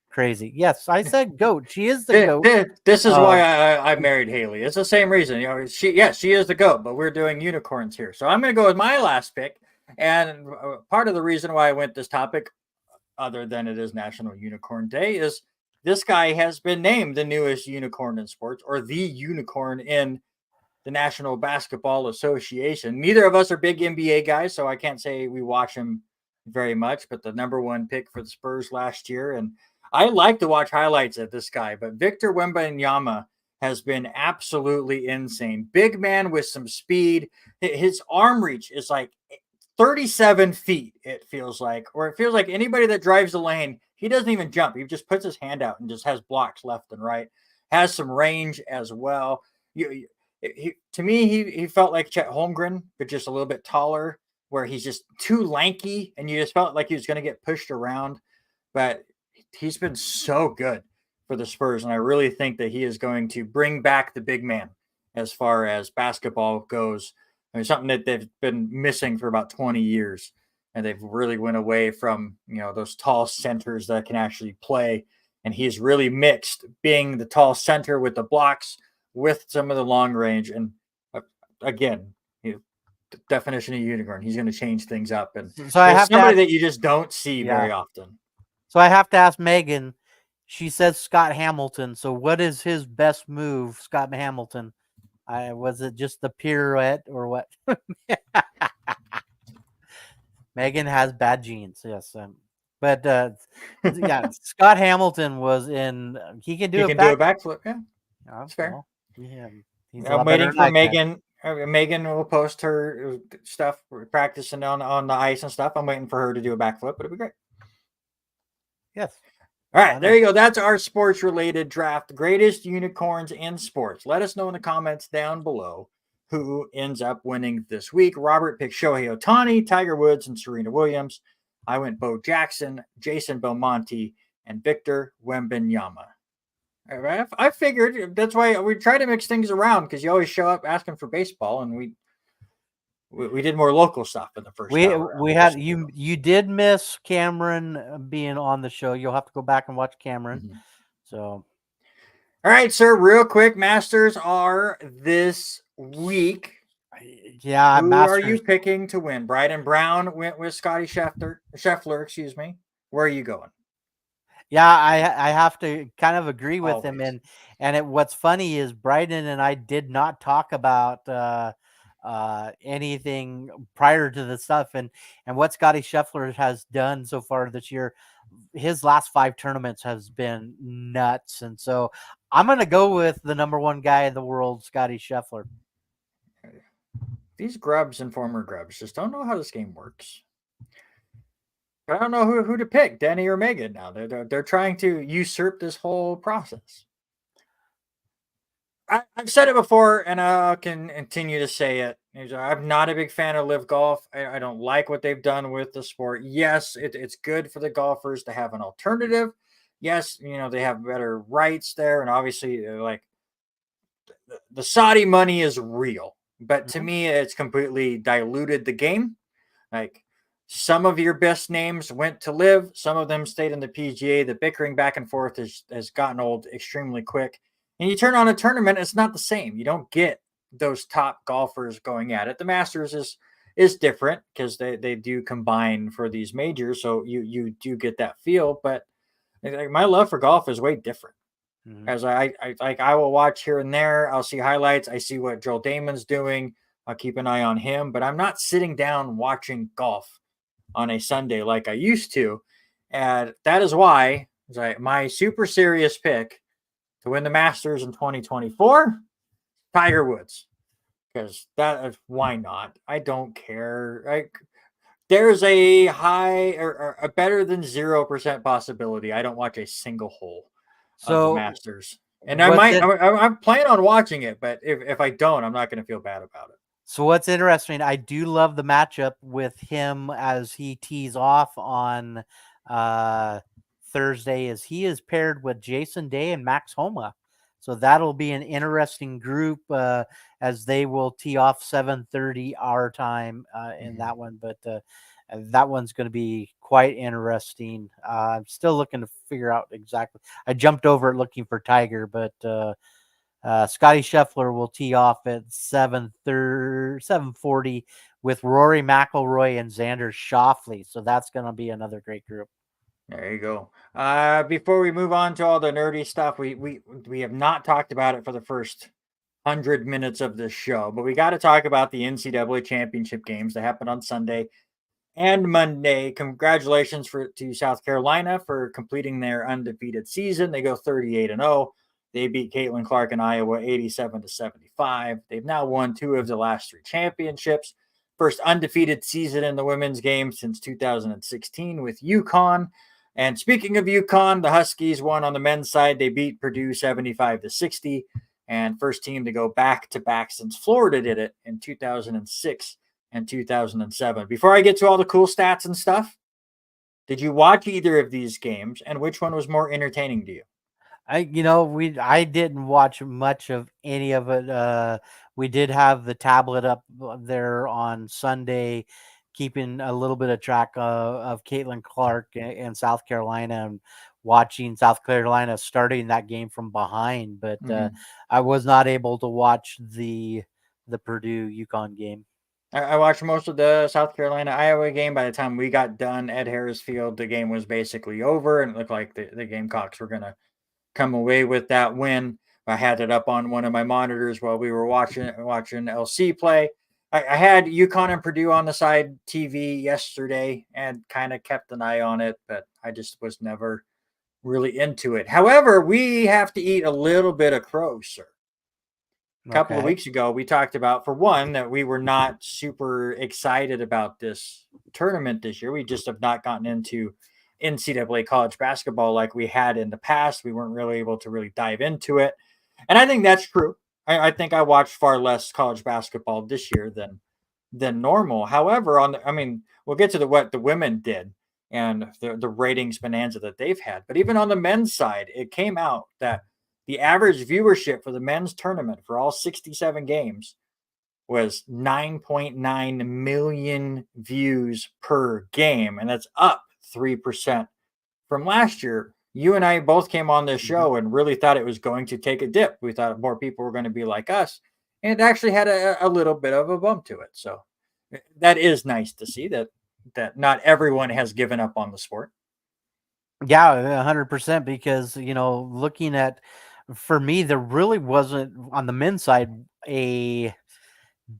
crazy. Yes, I said GOAT. She is the GOAT. This is why I married Haley. It's the same reason. She is the GOAT, but we're doing unicorns here. So I'm going to go with my last pick. And part of the reason why I went this topic, other than it is National Unicorn Day, is this guy has been named the newest unicorn in sports, or the unicorn in the National Basketball Association. Neither of us are big NBA guys, so I can't say we watch him very much, but the number one pick for the Spurs last year. And I like to watch highlights of this guy, but Victor Wembanyama has been absolutely insane. Big man with some speed. His arm reach is like 37 feet, it feels like, or it feels like anybody that drives the lane, he doesn't even jump. He just puts his hand out and just has blocks left and right. Has some range as well. To me, he felt like Chet Holmgren, but just a little bit taller, where he's just too lanky, and you just felt like he was going to get pushed around. But he's been so good for the Spurs, and I really think that he is going to bring back the big man as far as basketball goes. I mean, something that they've been missing for about 20 years. And they've really went away from, those tall centers that can actually play. And he's really mixed being the tall center with the blocks with some of the long range. And again, the definition of unicorn, he's going to change things up. And so I have somebody that you just don't see very often. So I have to ask Megan. She says Scott Hamilton. So what is his best move, Scott Hamilton? Was it just the pirouette or what? Megan has bad genes, yes. But yeah, Scott Hamilton was in. He can do a backflip. Yeah, that's fair. Well, yeah, I'm waiting for Megan. Megan will post her stuff, practicing on the ice and stuff. I'm waiting for her to do a backflip, but it'll be great. Yes. All right, there you go. That's our sports-related draft. Greatest unicorns in sports. Let us know in the comments down below who ends up winning this week. Robert picked Shohei Ohtani, Tiger Woods, and Serena Williams. I went Bo Jackson, Jason Belmonte, and Victor Wembanyama. I figured that's why we try to mix things around, because you always show up asking for baseball, and we did more local stuff in the first. We had you did miss Cameron being on the show. You'll have to go back and watch Cameron. Mm-hmm. So, all right, sir. Real quick, Masters are this week. Yeah, who are you picking to win? Bryden Brown went with Scotty Scheffler. Excuse me. Where are you going? Yeah, I have to kind of agree with him, and what's funny is Bryden and I did not talk about anything prior to the stuff, and what Scotty Scheffler has done so far this year. His last 5 tournaments has been nuts, and so I'm going to go with the number one guy in the world, Scotty Scheffler. These grubs and former grubs just don't know how this game works. I don't know who to pick, Denny or Megan. Now they're trying to usurp this whole process. I've said it before, and I can continue to say it. I'm not a big fan of Live Golf. I don't like what they've done with the sport. Yes, it's good for the golfers to have an alternative. Yes, they have better rights there, and obviously, like the Saudi money is real, but to me, it's completely diluted the game. Like, some of your best names went to Live, some of them stayed in the PGA. The bickering back and forth has gotten old extremely quick. And you turn on a tournament, it's not the same. You don't get those top golfers going at it. The Masters is different because they do combine for these majors, so you do get that feel. But my love for golf is way different. Mhm. As I will watch here and there. I'll see highlights. I see what Joel Damon's doing. I'll keep an eye on him, but I'm not sitting down watching golf on a Sunday like I used to. And that is why my super serious pick to win the Masters in 2024, Tiger Woods. Because why not? I don't care. There's a high or a better than 0% possibility I don't watch a single hole of the So Masters. And I what's might, it? I'm planning on watching it, but if I don't, I'm not going to feel bad about it. So what's interesting, I do love the matchup with him as he tees off on Thursday, is he is paired with Jason Day and Max Homa. So that'll be an interesting group as they will tee off 7:30 our time in that one. But that one's going to be quite interesting. I'm still looking to figure out exactly. I jumped over it looking for Tiger, but Scotty Scheffler will tee off at 7:40 with Rory McIlroy and Xander Schauffele. So that's going to be another great group. There you go. Before we move on to all the nerdy stuff, we have not talked about it for the first 100 minutes of this show, but we got to talk about the NCAA championship games that happened on Sunday and Monday. Congratulations to South Carolina for completing their undefeated season. They go 38-0. They beat Caitlin Clark and Iowa 87-75. They've now won 2 of the last 3 championships. First undefeated season in the women's game since 2016 with UConn. And speaking of UConn, the Huskies won on the men's side. They beat Purdue 75-60. And first team to go back-to-back since Florida did it in 2006 and 2007. Before I get to all the cool stats and stuff, did you watch either of these games, and which one was more entertaining to you? I didn't watch much of any of it. We did have the tablet up there on Sunday, keeping a little bit of track of Caitlin Clark and South Carolina, and watching South Carolina starting that game from behind. But I was not able to watch the Purdue UConn game. I watched most of the South Carolina Iowa game. By the time we got done at Harris Field, the game was basically over, and it looked like the Gamecocks were going to come away with that win. I had it up on one of my monitors while we were watching LC play. I had UConn and Purdue on the side TV yesterday and kind of kept an eye on it, but I just was never really into it. However, we have to eat a little bit of crow, sir. A couple of weeks ago, we talked about, for one, that we were not super excited about this tournament this year. We just have not gotten into NCAA college basketball like we had in the past. We weren't really able to really dive into it. And I think that's true. I think I watched far less college basketball this year than normal. However, we'll get to what the women did and the ratings bonanza that they've had. But even on the men's side, it came out that the average viewership for the men's tournament for all 67 games was 9.9 million views per game, and that's up 3% from last year. You and I both came on this show and really thought it was going to take a dip. We thought more people were going to be like us, and it actually had a little bit of a bump to it. So that is nice to see that not everyone has given up on the sport. Yeah, 100%. Because looking at, for me, there really wasn't on the men's side a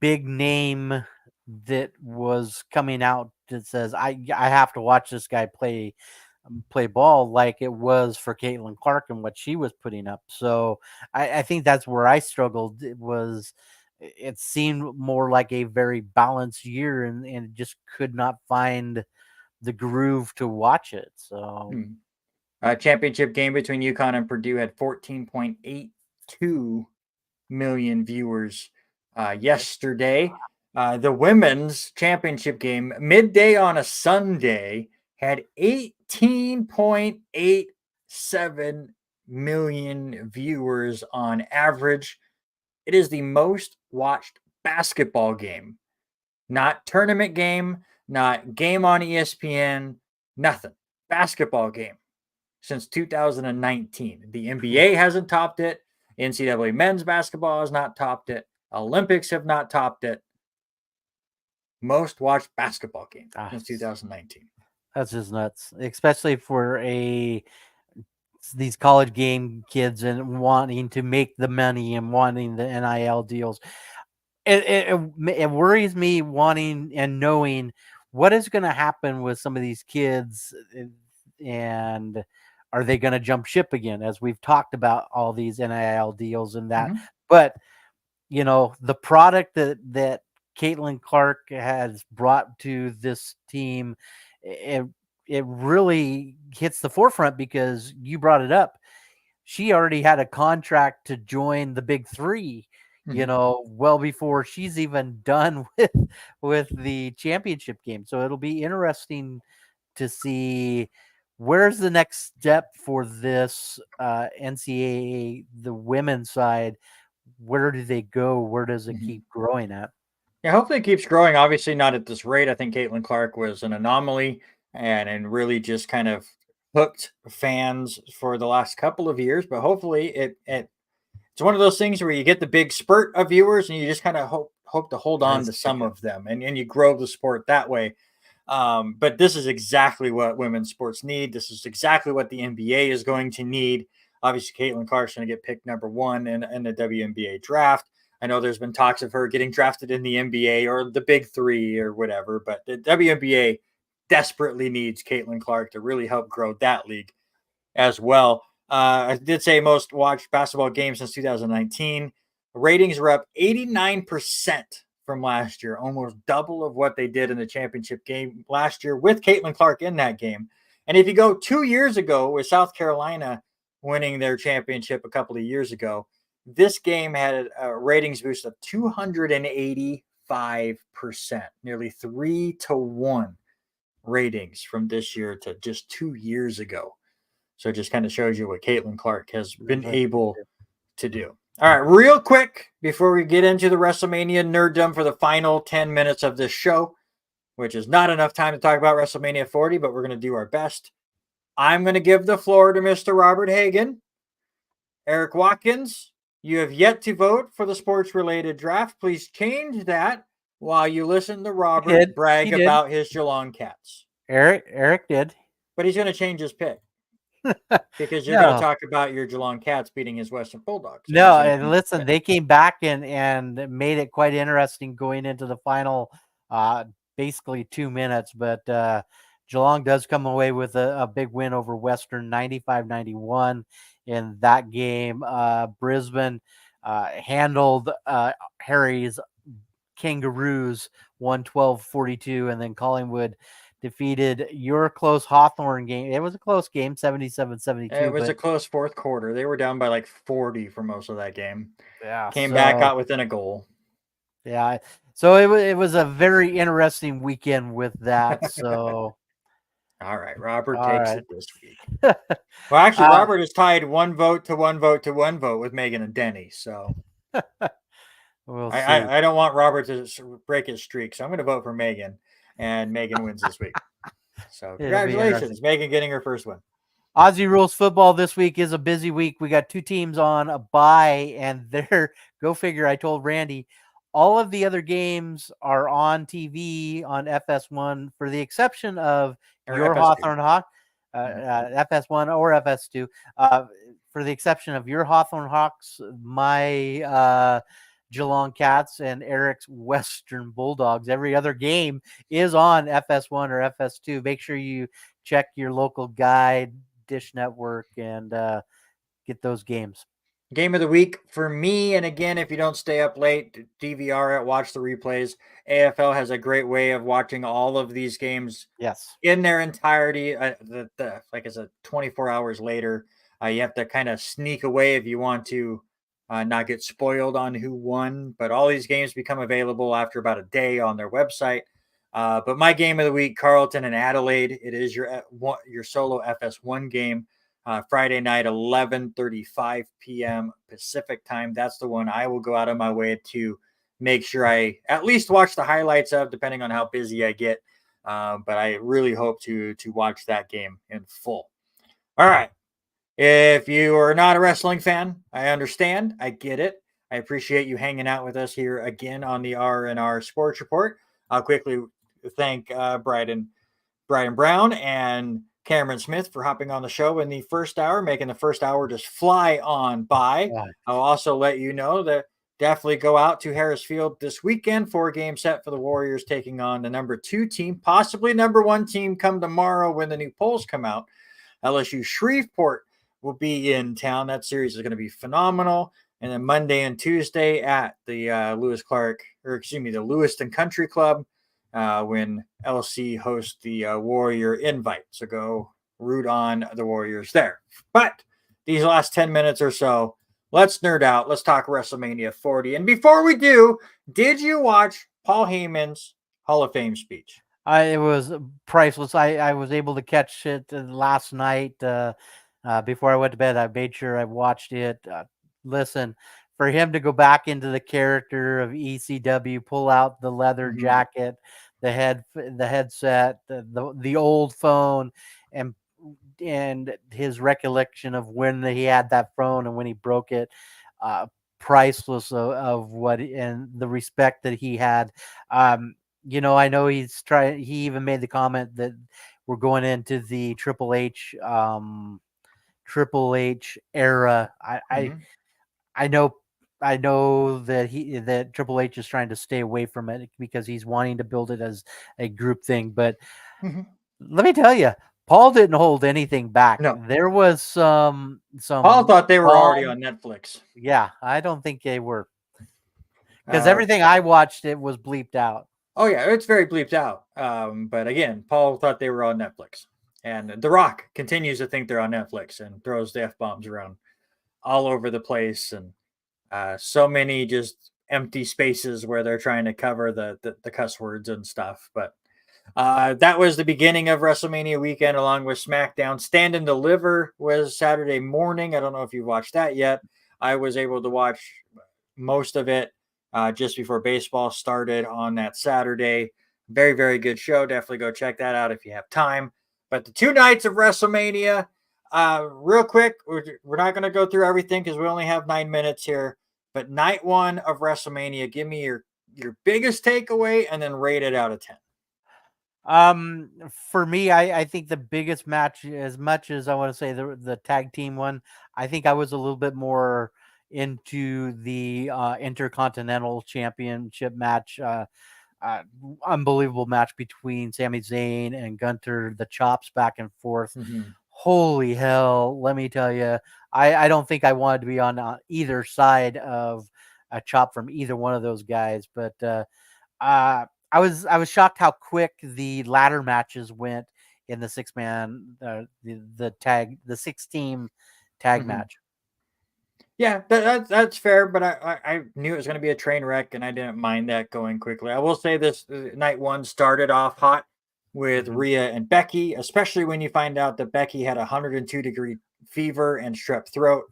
big name that was coming out that says I have to watch this guy play ball like it was for Caitlin Clark and what she was putting up. So I think that's where I struggled. It seemed more like a very balanced year, and just could not find the groove to watch it. So championship game between UConn and Purdue had 14.82 million viewers yesterday. The women's championship game, midday on a Sunday, had 18.87 million viewers on average. It is the most watched basketball game, not tournament game, not game on ESPN, nothing. Basketball game since 2019. The NBA hasn't topped it. NCAA men's basketball has not topped it. Olympics have not topped it. Most watched basketball game since 2019. That's just nuts, especially for a these college game kids and wanting to make the money and wanting the NIL deals. It worries me wanting and knowing what is going to happen with some of these kids, and are they going to jump ship again, as we've talked about all these NIL deals and that. But the product that Caitlin Clark has brought to this team, it really hits the forefront, because you brought it up. She already had a contract to join the big three, well before she's even done with the championship game. So it'll be interesting to see where's the next step for this NCAA, the women's side. Where do they go? Where does it keep growing at? Yeah, hopefully it keeps growing. Obviously not at this rate. I think Caitlin Clark was an anomaly and really just kind of hooked fans for the last couple of years. But hopefully it's one of those things where you get the big spurt of viewers and you just kind of hope to hold on to some of them, and you grow the sport that way. But this is exactly what women's sports need. This is exactly what the NBA is going to need. Obviously, Caitlin Clark's going to get picked number 1 in the WNBA draft. I know there's been talks of her getting drafted in the NBA or the big three or whatever, but the WNBA desperately needs Caitlin Clark to really help grow that league as well. I did say most watched basketball games since 2019. Ratings were up 89% from last year, almost double of what they did in the championship game last year with Caitlin Clark in that game. And if you go 2 years ago with South Carolina winning their championship a couple of years ago, this game had a ratings boost of 285%, nearly 3-1 ratings from this year to just 2 years ago. So it just kind of shows you what Caitlin Clark has been able to do. All right, real quick, before we get into the WrestleMania nerddom for the final 10 minutes of this show, which is not enough time to talk about WrestleMania 40, but we're going to do our best. I'm going to give the floor to Mr. Robert Hagan. Eric Watkins, you have yet to vote for the sports-related draft. Please change that while you listen to Robert brag about his Geelong Cats. Eric did. But he's going to change his pick. Because you're going to talk about your Geelong Cats beating his Western Bulldogs. No, and listen, they came back and made it quite interesting going into the final basically 2 minutes. But Geelong does come away with a big win over Western, 95-91 in that game. Brisbane handled Harry's Kangaroos 112-42, and then Collingwood defeated your close Hawthorn game. It was a close game, 77-72. It was a close fourth quarter. They were down by like 40 for most of that game. Yeah, Came back out within a goal. Yeah, so it was a very interesting weekend with that. So, all right, Robert takes it this week. Well, actually, Robert is tied 1 vote to 1 vote to 1 vote with Megan and Denny. So I don't want Robert to break his streak, so I'm going to vote for Megan. And Megan wins this week. So congratulations, Megan getting her first win. Aussie Rules football this week is a busy week. We got 2 teams on a bye, and go figure. I told Randy, all of the other games are on TV on FS1, for the exception of your Hawthorn Hawk, FS1 or FS2. For the exception of your Hawthorn Hawks, my Geelong Cats, and Eric's Western Bulldogs. Every other game is on FS1 or FS2. Make sure you check your local guide, Dish Network, and get those games. Game of the week for me, and again, if you don't stay up late, DVR it, watch the replays. AFL has a great way of watching all of these games in their entirety. Like I said, 24 hours later. You have to kind of sneak away if you want to not get spoiled on who won, but all these games become available after about a day on their website. But my game of the week, Carlton and Adelaide. It is your solo FS1 game, Friday night, 11:35 p.m. Pacific time. That's the one I will go out of my way to make sure I at least watch the highlights of, depending on how busy I get. But I really hope to watch that game in full. All right. If you are not a wrestling fan, I understand. I get it. I appreciate you hanging out with us here again on the R&R Sports Report. I'll quickly thank Bryden Brown and Cameron Smith for hopping on the show in the first hour, making the first hour just fly on by. Yeah. I'll also let you know that definitely go out to Harris Field this weekend. 4-game set for the Warriors taking on the number 2 team, possibly number 1 team come tomorrow when the new polls come out. LSU Shreveport will be in town. That series is going to be phenomenal. And then Monday and Tuesday at the the Lewiston Country Club when LC hosts the Warrior Invite. So go root on the Warriors there. But these last 10 minutes or so, let's nerd out. Let's talk WrestleMania 40. And before we do, did you watch Paul Heyman's Hall of Fame speech? It was priceless. I was able to catch it last night before I went to bed. I made sure I watched it. Listen, for him to go back into the character of ECW, pull out the leather jacket, the headset, the old phone, and his recollection of when he had that phone and when he broke it, priceless of what and the respect that he had. I know he even made the comment that we're going into the Triple H era. I know that Triple H is trying to stay away from it because he's wanting to build it as a group thing. But let me tell you, Paul didn't hold anything back. No. There was some. Paul thought they were already on Netflix. Yeah, I don't think they were. Because everything I watched, it was bleeped out. Oh, yeah, it's very bleeped out. But again, Paul thought they were on Netflix. And The Rock continues to think they're on Netflix and throws the F-bombs around all over the place. And so many just empty spaces where they're trying to cover the cuss words and stuff. But that was the beginning of WrestleMania weekend along with SmackDown. Stand and Deliver was Saturday morning. I don't know if you've watched that yet. I was able to watch most of it just before baseball started on that Saturday. Very, very good show. Definitely go check that out if you have time. But the 2 nights of WrestleMania, real quick, we're not going to go through everything because we only have 9 minutes here. But night 1 of WrestleMania, give me your biggest takeaway and then rate it out of 10. For me, I think the biggest match, as much as I want to say the tag team one, I think I was a little bit more into the Intercontinental Championship match. Unbelievable match between Sami Zayn and Gunther, the chops back and forth. Holy hell, let me tell you, I don't think I wanted to be on either side of a chop from either one of those guys. But I was shocked how quick the ladder matches went in the 6-man, the 6-team tag match. Yeah, that's fair, but I knew it was going to be a train wreck, and I didn't mind that going quickly. I will say this, night 1 started off hot with Rhea and Becky, especially when you find out that Becky had 102-degree fever and strep throat.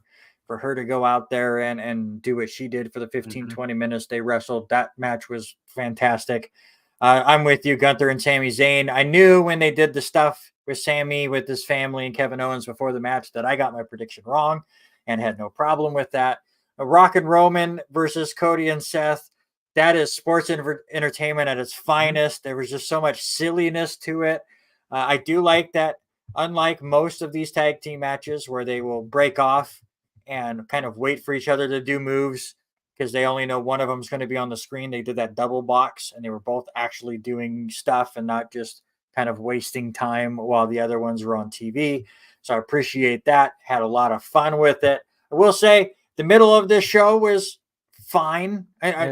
For her to go out there and do what she did for the 15, 20 minutes they wrestled, that match was fantastic. I'm with you, Gunther and Sami Zayn. I knew when they did the stuff with Sami, with his family and Kevin Owens before the match that I got my prediction wrong and had no problem with that. Rock and Roman versus Cody and Seth, that is sports entertainment at its finest. There was just so much silliness to it. I do like that, unlike most of these tag team matches where they will break off and kind of wait for each other to do moves because they only know one of them is going to be on the screen. They did that double box and they were both actually doing stuff and not just kind of wasting time while the other ones were on TV. So I appreciate that. Had a lot of fun with it. I will say the middle of this show was fine.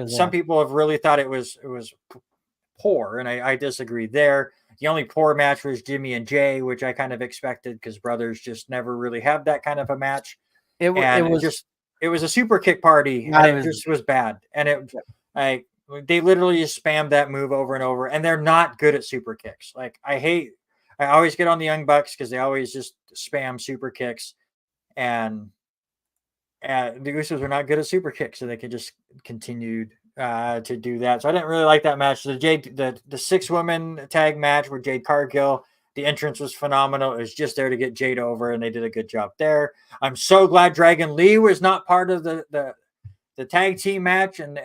Some people have really thought it was poor, and I disagree there. The only poor match was Jimmy and Jay, which I kind of expected because brothers just never really have that kind of a match. It was a super kick party, and it just was bad. And they literally just spammed that move over and over, and they're not good at super kicks. Like I always get on the Young Bucks because they always just spam super kicks, and the Usos were not good at super kicks, so they could just continued to do that. So I didn't really like that match. The 6-woman tag match with Jade Cargill, the entrance was phenomenal. It was just there to get Jade over, and they did a good job there. I'm so glad Dragon Lee was not part of the tag team match, and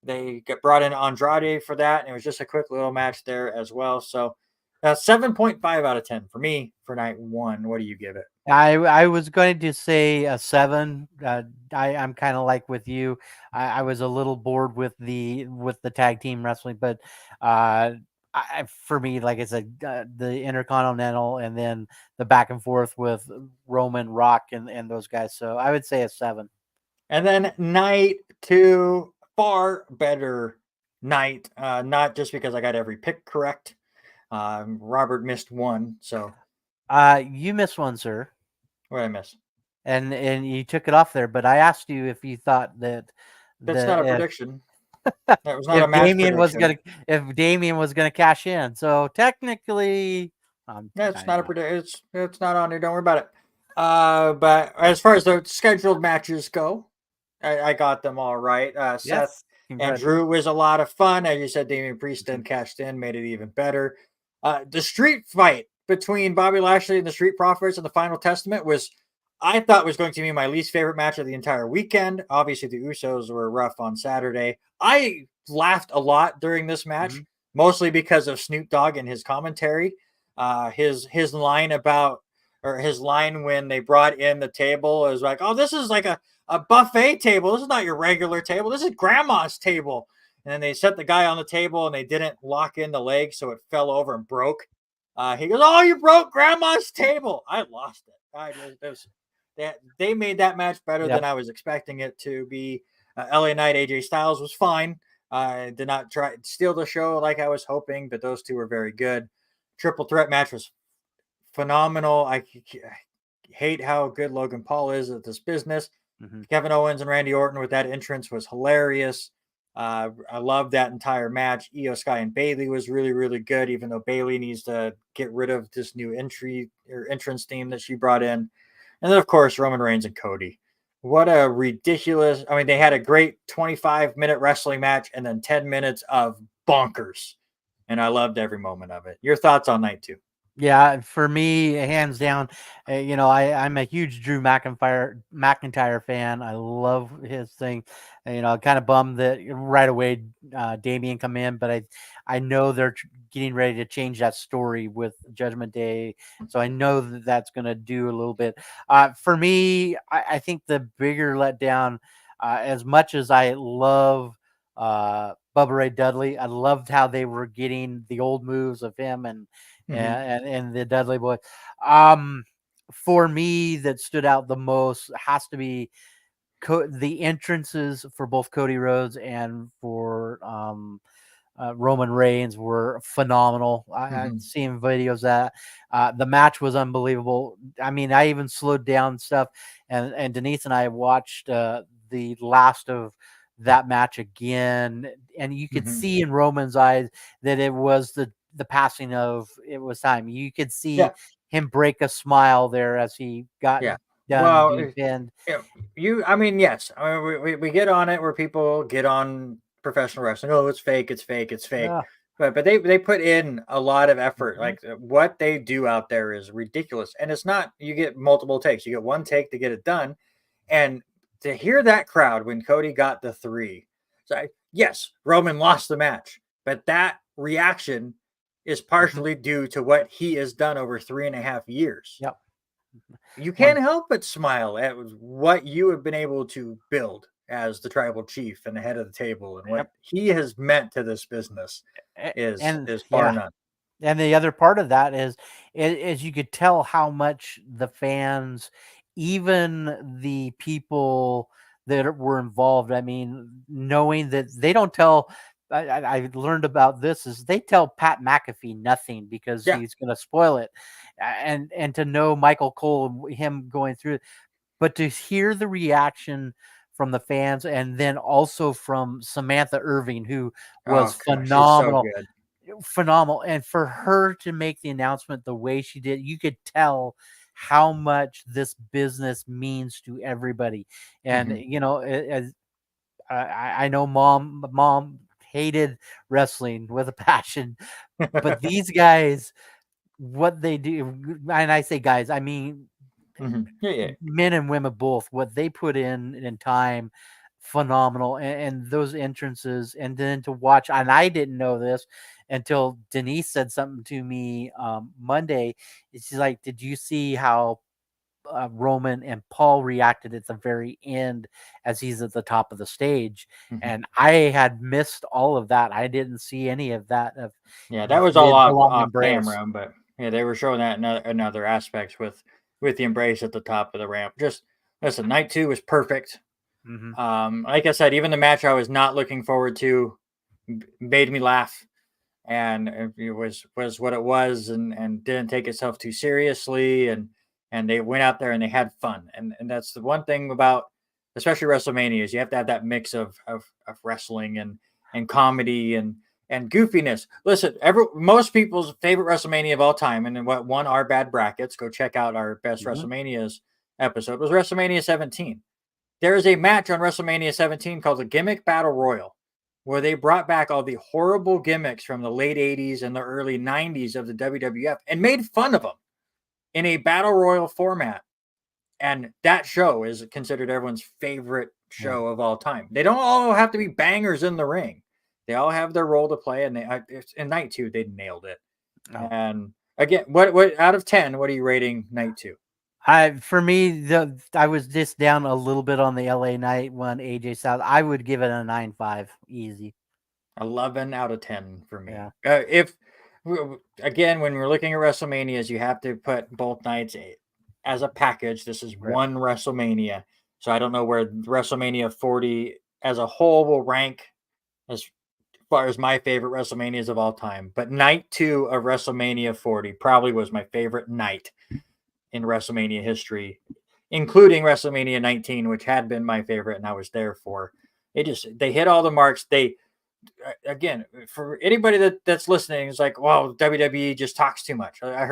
they got brought in Andrade for that, and it was just a quick little match there as well. So 7.5 out of 10 for me for night one. What do you give it? I was going to say a 7. I'm kind of like with you. I was a little bored with the tag team wrestling, but for me, like I said, the Intercontinental and then the back and forth with Roman, Rock, and those guys. So I would say a 7. And then night two, far better night. Not just because I got every pick correct. Robert missed one, so You missed one, sir, what did I miss? and you took it off there. But I asked you if you thought that That's not a the prediction. That was not a if match Damien was prediction. if Damien was gonna cash in. So technically, That's not a prediction. It's not on there. Don't worry about it. But as far as the scheduled matches go, I got them all right. Seth yes. and Congrats. Drew was a lot of fun. As you said, Damian Priest then cashed in, made it even better. The street fight between Bobby Lashley and the Street Profits in the Final Testament I thought was going to be my least favorite match of the entire weekend. Obviously, the Usos were rough on Saturday. I laughed a lot during this match, mostly because of Snoop Dogg and his commentary. His line his line when they brought in the table is like, "Oh, this is like a buffet table. This is not your regular table. This is grandma's table." And then they set the guy on the table and they didn't lock in the leg, so it fell over and broke. He goes, "Oh, you broke grandma's table." I lost it. They made that match better than I was expecting it to be. LA Knight, AJ Styles was fine. Did not try to steal the show like I was hoping, but those two were very good. Triple threat match was phenomenal. I hate how good Logan Paul is at this business. Kevin Owens and Randy Orton with that entrance was hilarious. I love that entire match. Io Sky and Bailey was really, really good, even though Bailey needs to get rid of this new entrance theme that she brought in. And then, of course, Roman Reigns and Cody. What a ridiculous. I mean, they had a great 25-minute wrestling match and then 10 minutes of bonkers. And I loved every moment of it. Your thoughts on night two? Yeah, for me, hands down, I'm a huge Drew McIntyre fan. I love his thing. Kind of bummed that right away Damien come in, but I know they're getting ready to change that story with Judgment Day, so I know that's going to do a little bit. For me, I think the bigger letdown, as much as I love Bubba Ray Dudley, I loved how they were getting the old moves of him and the Dudley Boy. For me, that stood out the most has to be the entrances for both Cody Rhodes and for Roman Reigns were phenomenal. I've seen videos that the match was unbelievable. I mean, I even slowed down stuff, and Denise and I watched the last of that match again, and you could see in Roman's eyes that it was the passing of it was time. You could see him break a smile there as he got done being pinned. I mean, yes. I mean, we get on it where people get on professional wrestling. Oh, it's fake. It's fake. It's fake. Yeah. But they put in a lot of effort. Like what they do out there is ridiculous. And it's not, you get multiple takes. You get one take to get it done. And to hear that crowd when Cody got the 3. So yes, Roman lost the match, but that reaction is partially due to what he has done over 3.5 years. Yep. You can't help but smile at what you have been able to build as the tribal chief and the head of the table, and what he has meant to this business is bar none. And the other part of that is you could tell how much the fans, even the people that were involved, I mean, knowing that they don't tell. I learned about this is they tell Pat McAfee nothing because he's going to spoil it, and to know Michael Cole, him going through it, but to hear the reaction from the fans and then also from Samantha Irving, who was phenomenal. She's so good. Phenomenal, and for her to make the announcement the way she did, you could tell how much this business means to everybody. And as I know mom hated wrestling with a passion, but these guys, what they do, and I say guys, I mean men and women both, what they put in time phenomenal. And those entrances, and then to watch, and I didn't know this until Denise said something to me Monday. She's like, did you see how Roman and Paul reacted at the very end as he's at the top of the stage? Mhm. And I had missed all of that. I didn't see any of that. Of Yeah, that was all off, long off embrace. camera, but yeah, they were showing that in other aspects with the embrace at the top of the ramp. Just listen, night 2 was perfect. Like I said, even the match I was not looking forward to made me laugh, and it was what it was, and didn't take itself too seriously, and they went out there and they had fun, and that's the one thing about especially WrestleMania is you have to have that mix of wrestling and comedy and goofiness. Listen, most people's favorite WrestleMania of all time, and what won our bad brackets, go check out our best WrestleManias episode, was WrestleMania 17. There is a match on WrestleMania 17 called the Gimmick Battle Royal, where they brought back all the horrible gimmicks from the late 80s and the early 90s of the WWF and made fun of them in a battle royal format. And that show is considered everyone's favorite show of all time. They don't all have to be bangers in the ring. They all have their role to play, and in night 2 they nailed it. And again, what out of 10, what are you rating night 2? For me, I was just down a little bit on the LA Knight one, AJ Styles. I would give it a 9.5, easy. 11 out of 10 for me. Yeah. If again, when we're looking at WrestleManias, you have to put both nights as a package. This is one WrestleMania, so I don't know where WrestleMania 40 as a whole will rank as far as my favorite WrestleManias of all time. But night 2 of WrestleMania 40 probably was my favorite night in WrestleMania history, including WrestleMania 19, which had been my favorite and I was there for. They hit all the marks. They, again, for anybody that's listening, it's like, well, WWE just talks too much. I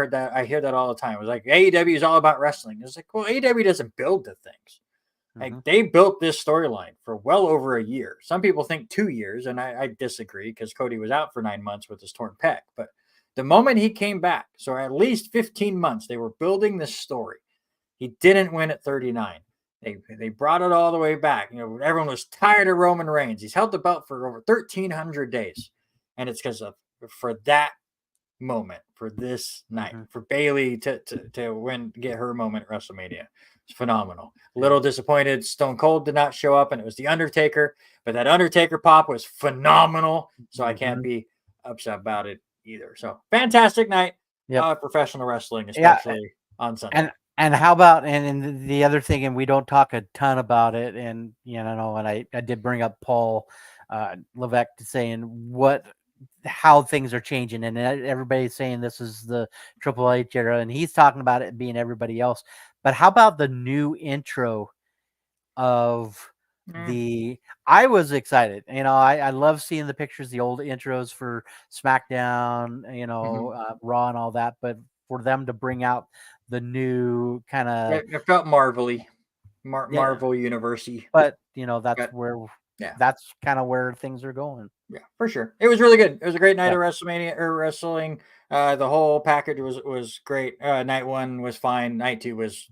hear that all the time. It was like AEW is all about wrestling. It's like, well, AEW doesn't build the things. Like they built this storyline for well over a year. Some people think 2 years, and I disagree because Cody was out for 9 months with his torn pec. But the moment he came back, so at least 15 months, they were building this story. He didn't win at 39. They brought it all the way back. You know, everyone was tired of Roman Reigns. He's held the belt for over 1,300 days, and it's because of for that moment, for this night, for Bayley to get her moment at WrestleMania. It's phenomenal. A little disappointed Stone Cold did not show up, and it was the Undertaker, but that Undertaker pop was phenomenal, so I can't be upset about it either. So fantastic night professional wrestling, especially on Sunday. And how about, and the other thing, and we don't talk a ton about it, and and I did bring up Paul Levesque saying how things are changing, and everybody's saying this is the Triple H era, and he's talking about it being everybody else. But how about the new intro of I was excited. I love seeing the pictures, the old intros for SmackDown, Raw and all that. But for them to bring out the new kind of, it felt Marvel-y, Marvel University. But that's kind of where things are going. Yeah, for sure. It was really good. It was a great night of WrestleMania or wrestling. The whole package was great. Night 1 was fine. Night 2 was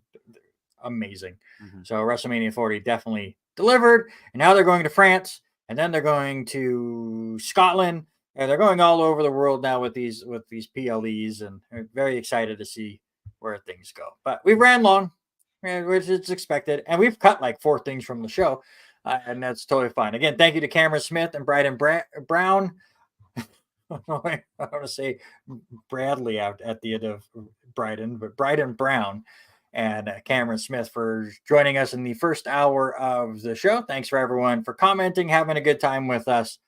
amazing. So WrestleMania 40 definitely delivered. And now they're going to France, and then they're going to Scotland, and they're going all over the world now with these PLEs, and I'm very excited to see where things go. But we ran long, which is expected, and we've cut like 4 things from the show. And that's totally fine. Again, thank you to Cameron Smith and Bryden Brown. I want to say Bradley out at the end of Bryden, but Bryden Brown and Cameron Smith for joining us in the first hour of the show. Thanks for everyone for commenting, having a good time with us.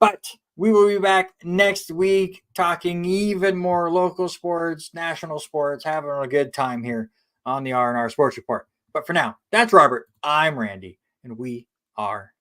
But we will be back next week talking even more local sports, national sports, having a good time here on the R&R Sports Report. But for now, that's Robert. I'm Randy, and we are